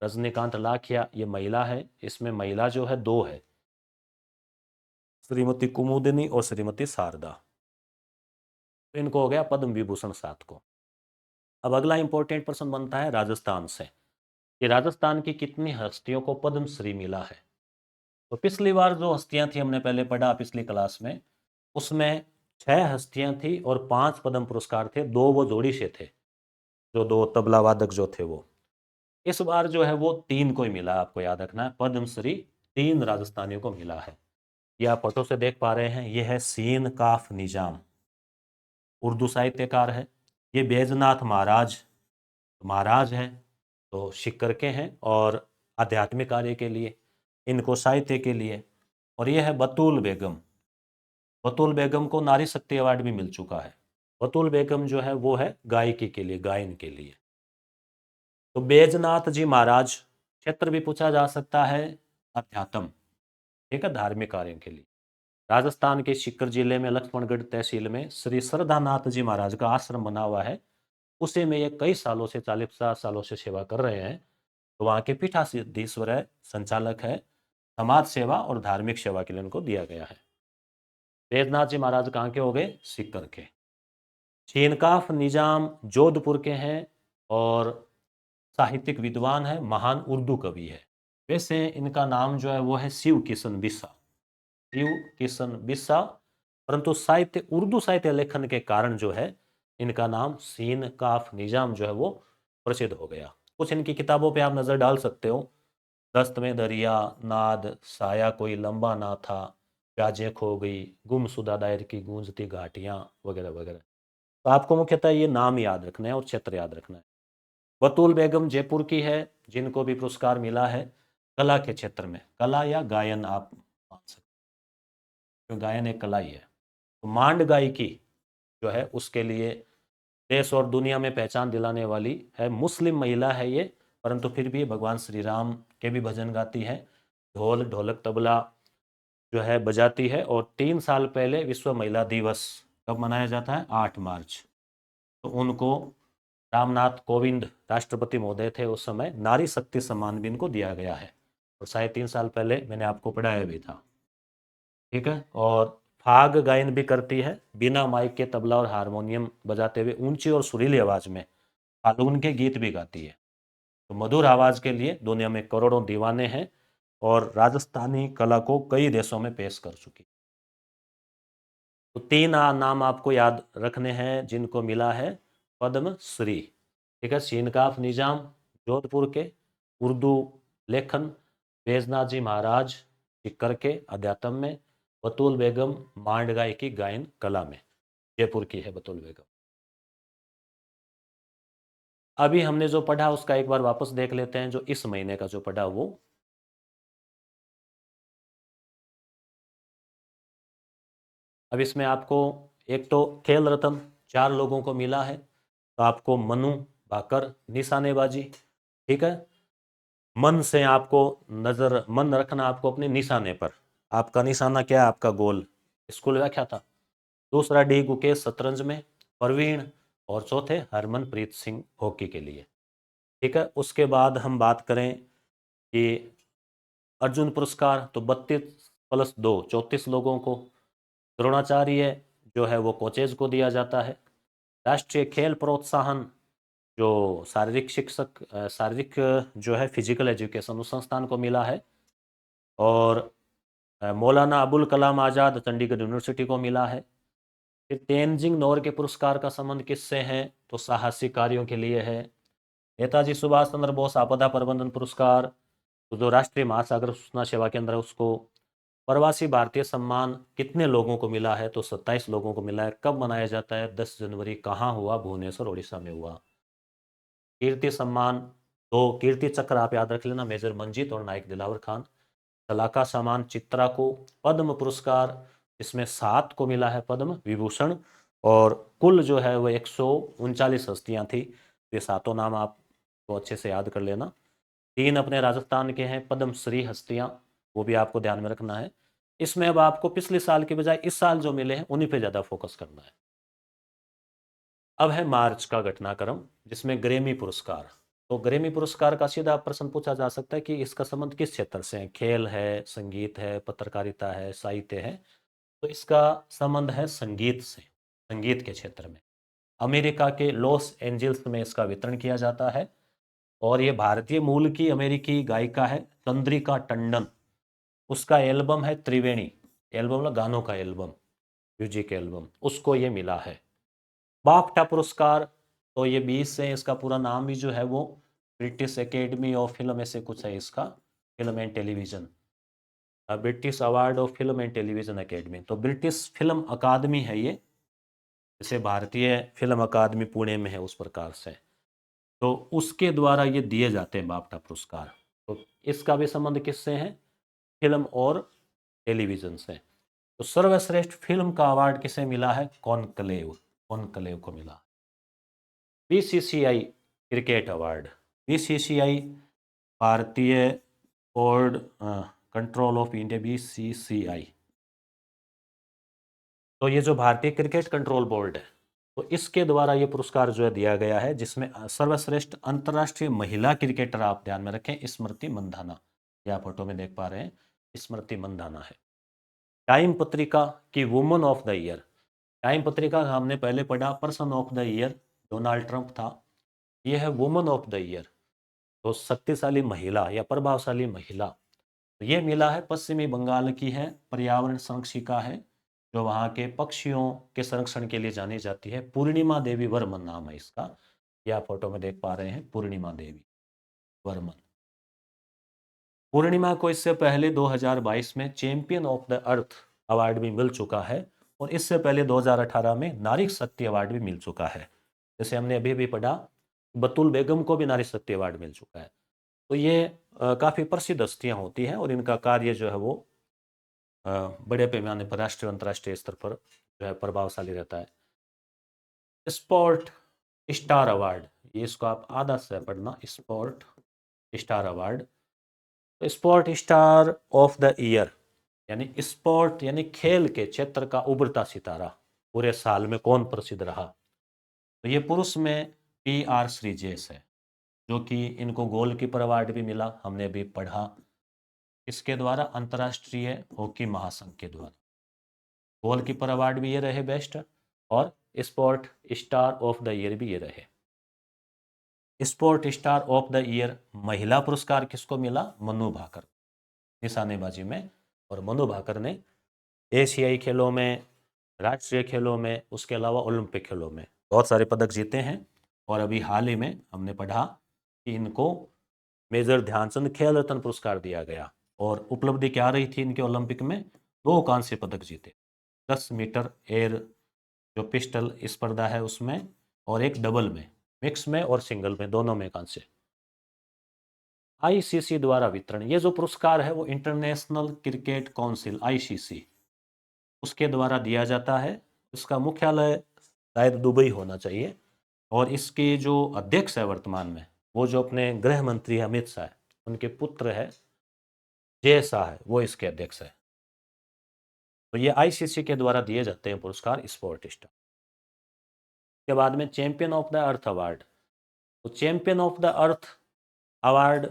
रजनीकांत लाखिया ये महिला है, इसमें महिला जो है 2 है, श्रीमती कुमुदिनी और श्रीमती शारदा। तो इनको हो गया पद्म विभूषण 7 को। अब अगला इंपॉर्टेंट प्रश्न बनता है राजस्थान से, कि राजस्थान की कितनी हस्तियों को पद्मश्री मिला है। तो पिछली बार जो हस्तियां थी हमने पहले पढ़ा पिछली क्लास में, उसमें 6 हस्तियां थी और 5 पद्म पुरस्कार थे, 2 वो जोड़ी से थे, जो 2 तबला वादक जो थे वो। इस बार जो है वो 3 को ही मिला, आपको याद रखना है, पद्मश्री 3 राजस्थानियों को मिला है। ये आप फोटो से देख पा रहे हैं, ये है सीन काफ निजाम, उर्दू साहित्यकार है। ये बैजनाथ महाराज महाराज हैं, तो शिक्कर के हैं और आध्यात्मिक कार्य के लिए, इनको साहित्य के लिए। और यह है बतूल बेगम। बतूल बेगम को नारी शक्ति अवार्ड भी मिल चुका है। बतूल बेगम जो है वो है गायकी के लिए, गायन के लिए। तो बैजनाथ जी महाराज, क्षेत्र भी पूछा जा सकता है, अध्यात्म, ठीक है, धार्मिक कार्यों के लिए। राजस्थान के सीकर जिले में लक्ष्मणगढ़ तहसील में श्री श्रद्धानाथ जी महाराज का आश्रम बना हुआ है। उसी में ये कई सालों से 40-50 सालों से सेवा कर रहे हैं। तो वहाँ के पीठाधीश्वर है, संचालक है, समाज सेवा और धार्मिक सेवा के लिए उनको दिया गया है। बैजनाथ जी महाराज कहाँ के हो गए? सीकर के। चीनकाफ निजाम जोधपुर के हैं और साहित्यिक विद्वान है, महान उर्दू कवि है। वैसे इनका नाम जो है वो है शिव किशन बिस्सा, शिव किशन बिस्सा, परंतु साहित्य, उर्दू साहित्य लेखन के कारण जो है इनका नाम सीन काफ निजाम जो है वो प्रसिद्ध हो गया। कुछ इनकी किताबों पे आप नज़र डाल सकते हो। दस्त में दरिया, नाद, साया कोई लंबा ना था, प्याजे खो गई, गुमशुदा दायर की गूंजती घाटियां, वगैरह वगैरह। तो आपको मुख्यतः ये नाम याद रखना है और क्षेत्र याद रखना है। बतूल बेगम जयपुर की है, जिनको भी पुरस्कार मिला है कला के क्षेत्र में, कला या गायन आप मान सकते हो, तो गायन एक कला ही है। तो मांड गायकी जो है उसके लिए देश और दुनिया में पहचान दिलाने वाली है, मुस्लिम महिला है ये, परंतु फिर भी भगवान श्री राम के भी भजन गाती है, ढोल ढोलक तबला जो है बजाती है। और 3 साल पहले विश्व महिला दिवस कब मनाया जाता है? 8 मार्च। तो उनको रामनाथ कोविंद राष्ट्रपति महोदय थे उस समय, नारी शक्ति सम्मान भी इनको दिया गया है। और शायद 3 साल पहले मैंने आपको पढ़ाया भी था। ठीक है। और फाग गायन भी करती है, बिना माइक के तबला और हारमोनियम बजाते हुए ऊंची और सुरीली आवाज में फाल्गुन के गीत भी गाती है। तो मधुर आवाज के लिए दुनिया में करोड़ों दीवाने हैं और राजस्थानी कला को कई देशों में पेश कर चुकी। तो 3 नाम आपको याद रखने हैं जिनको मिला है पद्म श्री। ठीक है। सीनकाफ निजाम जोधपुर के, उर्दू लेखन बैजनाथ जी महाराज सीकर के अध्यात्म में, बतूल बेगम मांड गायकी गायन कला में, जयपुर की है बतूल बेगम। अभी हमने जो पढ़ा उसका एक बार वापस देख लेते हैं, जो इस महीने का जो पढ़ा वो। अब इसमें आपको एक तो खेल रत्न 4 लोगों को मिला है। तो आपको मनु भाकर निशानेबाजी, ठीक है, मन से आपको नजर मन रखना आपको अपने निशाने पर। आपका निशाना क्या है? आपका गोल। स्कूल व्याख्या था। दूसरा डी गुकेश शतरंज में, प्रवीण, और चौथे हरमनप्रीत सिंह हॉकी के लिए। ठीक है। उसके बाद हम बात करें कि अर्जुन पुरस्कार, तो 32+2 34 लोगों को। द्रोणाचार्य जो है वो कोचेज को दिया जाता है। राष्ट्रीय खेल प्रोत्साहन जो शारीरिक शिक्षक शारीरिक जो है फिजिकल एजुकेशन उस संस्थान को मिला है। और मौलाना अबुल कलाम आज़ाद चंडीगढ़ यूनिवर्सिटी को मिला है। फिर तेनजिंग नोर के पुरस्कार का संबंध किससे है? तो साहसिक कार्यों के लिए है। नेताजी सुभाष चंद्र बोस आपदा प्रबंधन पुरस्कार, तो जो राष्ट्रीय महासागर सूचना सेवा केंद्र है उसको। प्रवासी भारतीय सम्मान कितने लोगों को मिला है? तो 27 लोगों को मिला है। कब मनाया जाता है? 10 जनवरी। कहाँ हुआ? भुवनेश्वर उड़ीसा में हुआ। कीर्ति सम्मान, दो कीर्ति चक्र आप याद रख लेना, मेजर मंजीत और नायक दिलावर खान। सलाका सम्मान चित्रा को। पद्म पुरस्कार इसमें 7 को मिला है, पद्म विभूषण। और कुल जो है वो 139 हस्तियां थी। ये सातों नाम आपको अच्छे से याद कर लेना। 3 अपने राजस्थान के हैं पद्मश्री हस्तियां, वो भी आपको ध्यान में रखना है। इसमें अब आपको पिछले साल के बजाय इस साल जो मिले हैं उन्हीं पे ज़्यादा फोकस करना है। अब है मार्च का घटनाक्रम, जिसमें ग्रेमी पुरस्कार। तो ग्रेमी पुरस्कार का सीधा प्रश्न पूछा जा सकता है कि इसका संबंध किस क्षेत्र से है? खेल है, संगीत है, पत्रकारिता है, साहित्य है? तो इसका संबंध है संगीत से, संगीत के क्षेत्र में। अमेरिका के लॉस एंजल्स में इसका वितरण किया जाता है। और ये भारतीय मूल की अमेरिकी गायिका है चंद्रिका टंडन। उसका एल्बम है त्रिवेणी, एल्बम ना गानों का एल्बम, म्यूजिक एल्बम, उसको ये मिला है। बाफ्टा पुरस्कार, तो ये 20 है, इसका पूरा नाम भी जो है वो ब्रिटिश एकेडमी ऑफ फिल्म ऐसे कुछ है इसका, film and television, British award of film and television academy. तो ब्रिटिश फिल्म अकादमी है ये, जैसे भारतीय फिल्म अकादमी पुणे में है उस प्रकार से। तो उसके द्वारा ये दिए जाते हैं बाफ्टा पुरस्कार। तो इसका भी संबंध किससे है? फिल्म और टेलीविजन से। तो सर्वश्रेष्ठ फिल्म का अवार्ड किसे मिला है? कॉनक्लेव, कॉनक्लेव को मिला। बीसीसीआई क्रिकेट अवार्ड, बीसीसीआई भारतीय board control of India, BCCI. तो ये जो भारतीय क्रिकेट कंट्रोल बोर्ड है तो इसके द्वारा ये पुरस्कार जो है दिया गया है, जिसमें सर्वश्रेष्ठ अंतर्राष्ट्रीय महिला क्रिकेटर, आप ध्यान में रखें, स्मृति मंधाना, ये आप फोटो में देख पा रहे हैं, स्मृति मंधाना है। टाइम पत्रिका की woman of the year, time पत्रिका का हमने पहले पढ़ा person of the year Donald Trump था, ये है वुमन ऑफ द ईयर, तो शक्तिशाली महिला या प्रभावशाली महिला। तो ये मिला है पश्चिमी बंगाल की है, पर्यावरण संरक्षिका है, जो वहाँ के पक्षियों के संरक्षण के लिए जानी जाती है। पूर्णिमा देवी वर्मन नाम है इसका, ये आप फोटो में देख पा रहे हैं, पूर्णिमा देवी वर्मन। पूर्णिमा को इससे पहले 2022 में champion of the earth award भी मिल चुका है, और इससे पहले 2018 में नारी शक्ति अवार्ड भी मिल चुका है। जैसे हमने अभी भी पढ़ा, बतुल बेगम को भी नारी शक्ति अवार्ड मिल चुका है। तो ये काफ़ी प्रसिद्ध हस्तियाँ होती हैं, और इनका कार्य जो है वो बड़े पैमाने पर राष्ट्रीय अंतर्राष्ट्रीय स्तर पर जो है प्रभावशाली रहता है। स्पोर्ट स्टार अवार्ड, ये इसको आप आधा से पढ़ना, स्पोर्ट स्टार अवार्ड। तो sport star of the year यानी स्पोर्ट यानी खेल के क्षेत्र का उभरता सितारा, पूरे साल में कौन प्रसिद्ध रहा। तो ये पुरुष में PR श्रीजेश है, जो कि इनको गोलकीपर अवार्ड भी मिला, हमने अभी पढ़ा, इसके द्वारा अंतर्राष्ट्रीय हॉकी महासंघ के द्वारा। गोलकीपर अवार्ड भी ये रहे बेस्ट, और sport star of the year भी ये रहे। Sport star of the year महिला पुरस्कार किसको मिला? मनु भाकर, निशानेबाजी में। और मनु भाकर ने एशियाई खेलों में, राष्ट्रीय खेलों में, उसके अलावा ओलंपिक खेलों में बहुत सारे पदक जीते हैं। और अभी हाल ही में हमने पढ़ा कि इनको मेजर ध्यानचंद खेल रत्न पुरस्कार दिया गया, और उपलब्धि क्या रही थी इनके? ओलंपिक में 2 कांस्य पदक जीते, 10 मीटर एयर जो पिस्टल स्पर्धा है उसमें, और एक डबल में, मिक्स में और सिंगल में, दोनों में कांस्य। ICC द्वारा वितरण, ये जो पुरस्कार है वो इंटरनेशनल क्रिकेट काउंसिल ICC उसके द्वारा दिया जाता है। इसका मुख्यालय शायद दुबई होना चाहिए, और इसके जो अध्यक्ष है वर्तमान में, वो जो अपने गृह मंत्री अमित शाह, उनके पुत्र है जय शाह, है वो इसके अध्यक्ष है। तो ये ICC के द्वारा दिए जाते हैं पुरस्कार स्पोर्ट स्टार। के बाद में champion of the earth award, तो champion of the earth award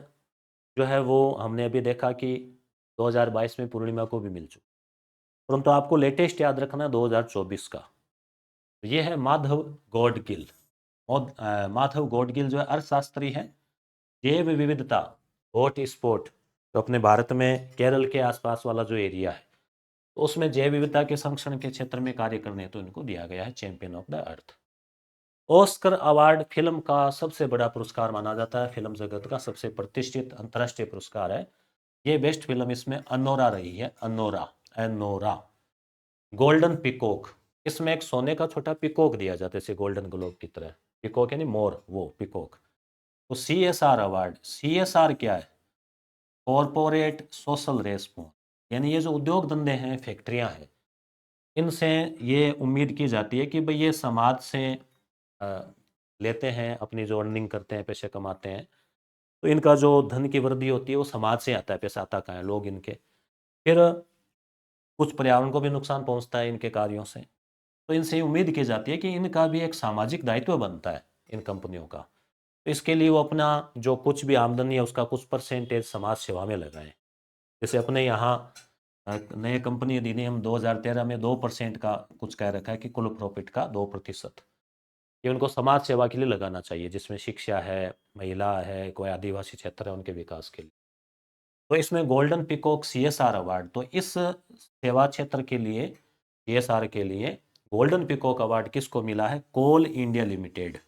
जो है वो हमने अभी देखा कि 2022 में पूर्णिमा को भी मिल चुका, परंतु आपको लेटेस्ट याद रखना 2024 का। ये है माधव गॉडगिल। माधव गॉडगिल जो है अर्थशास्त्री है, जैव विविधता, हॉट स्पॉट, तो अपने भारत में केरल के आसपास वाला जो एरिया है, तो उसमें जैव विविधता के संरक्षण के क्षेत्र में कार्य करने हेतु इनको दिया गया है champion of the earth. Oscar award film का सबसे बड़ा पुरस्कार माना जाता है, फिल्म जगत का सबसे प्रतिष्ठित अंतर्राष्ट्रीय पुरस्कार है। ये बेस्ट फिल्म इसमें अनोरा रही है, अनोरा, अनोरा। गोल्डन पिकॉक, इसमें एक सोने का छोटा पिकॉक दिया जाता है, जैसे गोल्डन ग्लोब की तरह। पिकॉक यानी मोर, वो पिकॉक। तो CSR अवार्ड, CSR क्या है? कॉरपोरेट सोशल रेस्पॉन्स, यानी ये जो उद्योग धंधे हैं, फैक्ट्रियां हैं, इनसे ये उम्मीद की जाती है कि भाई ये समाज से लेते हैं, अपनी जो अर्निंग करते हैं, पैसे कमाते हैं, तो इनका जो धन की वृद्धि होती है वो समाज से आता है, पैसा आता कहाँ है? लोग इनके। फिर कुछ पर्यावरण को भी नुकसान पहुंचता है इनके कार्यों से, तो इनसे उम्मीद की जाती है कि इनका भी एक सामाजिक दायित्व बनता है इन कंपनियों का। तो इसके लिए वो अपना जो कुछ भी आमदनी है उसका कुछ परसेंटेज समाज सेवा में लगाएं। जैसे अपने यहाँ नए कंपनी अधिनियम 2013 में 2% का कुछ कह रखा है कि कुल प्रॉफिट का 2%, ये उनको समाज सेवा के लिए लगाना चाहिए, जिसमें शिक्षा है, महिला है, कोई आदिवासी क्षेत्र है, उनके विकास के लिए। तो इसमें गोल्डन पिकॉक CSR अवार्ड, तो इस सेवा क्षेत्र के लिए, CSR के लिए गोल्डन पिकॉक अवार्ड किसको मिला है? कोल इंडिया लिमिटेड,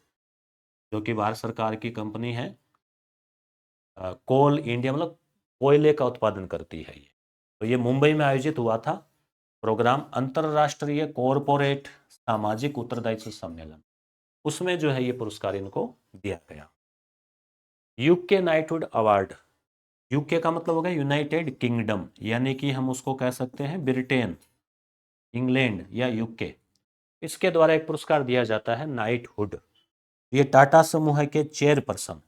जो कि भारत सरकार की कंपनी है। कोल इंडिया मतलब कोयले का उत्पादन करती है ये। तो ये मुंबई में आयोजित हुआ था प्रोग्राम, अंतरराष्ट्रीय कॉरपोरेट सामाजिक उत्तरदायित्व सम्मेलन, उसमें जो है ये पुरस्कार इनको दिया गया। यूके नाइटहुड अवार्ड, यूके का मतलब होगा यूनाइटेड किंगडम, यानी कि हम उसको कह सकते हैं ब्रिटेन, इंग्लैंड या यूके। इसके द्वारा एक पुरस्कार दिया जाता है नाइटहुड। ये टाटा समूह के चेयरपर्सन,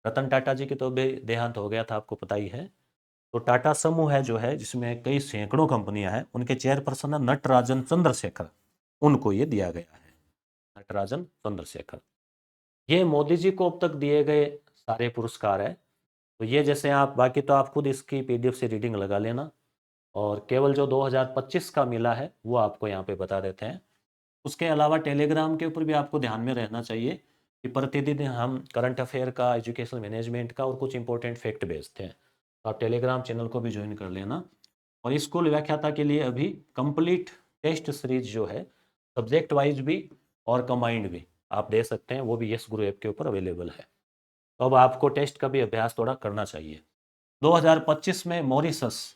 रतन टाटा जी की तो देहांत हो गया था, आपको पता ही है। तो टाटा समूह है जो है, जिसमें कई सैकड़ों कंपनियां हैं, उनके चेयरपर्सन है नटराजन चंद्रशेखर, उनको ये दिया गया है। नटराजन, चंद्रशेखर। ये मोदी जी को अब तक दिए गए सारे पुरस्कार है। तो ये जैसे आप, बाकी तो आप खुद इसकी पीडीएफ से रीडिंग लगा लेना, और केवल जो 2025 का मिला है वो आपको यहाँ पे बता देते हैं। उसके अलावा टेलीग्राम के ऊपर भी आपको ध्यान में रहना चाहिए कि प्रतिदिन हम करंट अफेयर का, एजुकेशन मैनेजमेंट का और कुछ इंपॉर्टेंट फैक्ट भेजते हैं। तो आप टेलीग्राम चैनल को भी ज्वाइन कर लेना। और स्कूल व्याख्याता के लिए अभी कंप्लीट टेस्ट सीरीज जो है, सब्जेक्ट वाइज भी और कंबाइंड भी आप दे सकते हैं, वो भी यस गुरु ऐप के ऊपर अवेलेबल है। तो अब आपको टेस्ट का भी अभ्यास थोड़ा करना चाहिए। 2025 में मॉरिशस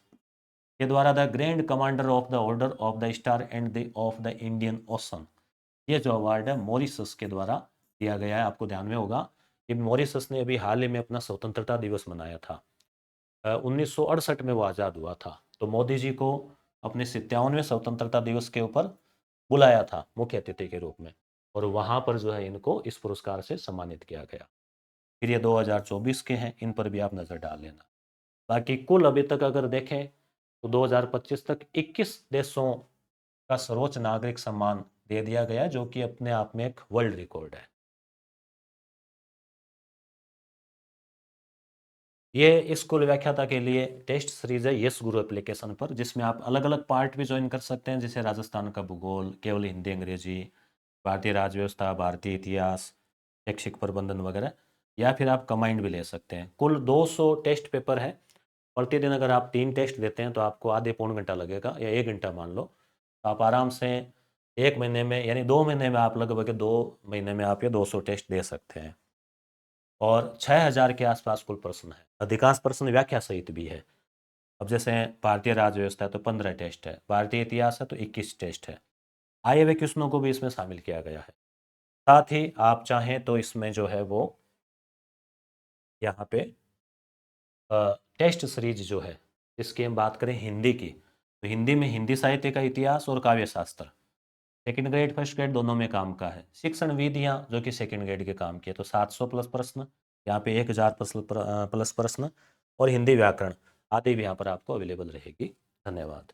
के द्वारा the grand commander of the order of the star and the of the Indian ocean, ये जो अवार्ड है मॉरिशस के द्वारा दिया गया है। आपको ध्यान में होगा कि मॉरिशस ने अभी हाल ही में अपना स्वतंत्रता दिवस मनाया था। 1968 में वो आज़ाद हुआ था। तो मोदी जी को अपने 57वें स्वतंत्रता दिवस के ऊपर बुलाया था मुख्य अतिथि के रूप में, और वहाँ पर जो है इनको इस पुरस्कार से सम्मानित किया गया। फिर ये 2024 के हैं, इन पर भी आप नज़र डाल लेना। बाकी कुल अभी तक अगर देखें तो 2025 तक 21 देशों का सर्वोच्च नागरिक सम्मान दे दिया गया, जो कि अपने आप में एक वर्ल्ड रिकॉर्ड है। ये स्कूल व्याख्याता के लिए टेस्ट सीरीज है यस गुरु एप्लीकेशन पर, जिसमें आप अलग अलग पार्ट भी ज्वाइन कर सकते हैं, जैसे राजस्थान का भूगोल, केवल हिंदी अंग्रेजी, भारतीय राज्य व्यवस्था, भारतीय इतिहास, शैक्षिक प्रबंधन वगैरह, या फिर आप कमांड भी ले सकते हैं। कुल 200 टेस्ट पेपर है। प्रतिदिन अगर आप 3 टेस्ट देते हैं तो आपको आधे पौन घंटा लगेगा, या 1 घंटा मान लो। तो आप आराम से 1 महीने में, यानी 2 महीने में, आप लगभग 2 महीने में आप ये 200 टेस्ट दे सकते हैं। और 6000 के आसपास कुल प्रश्न है। अधिकांश प्रश्न व्याख्या सहित भी है। अब जैसे भारतीय राज्य व्यवस्था है तो 15 टेस्ट है, भारतीय इतिहास है तो 21 टेस्ट है। आए हुए क्वेश्चनों को भी इसमें शामिल किया गया है। साथ ही आप चाहें तो इसमें जो है वो यहाँ पे टेस्ट सीरीज जो है, इसकी हम बात करें हिंदी की, तो हिंदी में हिंदी साहित्य का इतिहास और काव्य शास्त्र, सेकंड ग्रेड फर्स्ट ग्रेड दोनों में काम का है। शिक्षण विधियाँ जो कि सेकंड ग्रेड के काम की है, तो 700 प्लस प्रश्न, यहाँ पे 1000 प्लस प्रश्न, और हिंदी व्याकरण आदि भी यहाँ पर आपको अवेलेबल रहेगी। धन्यवाद।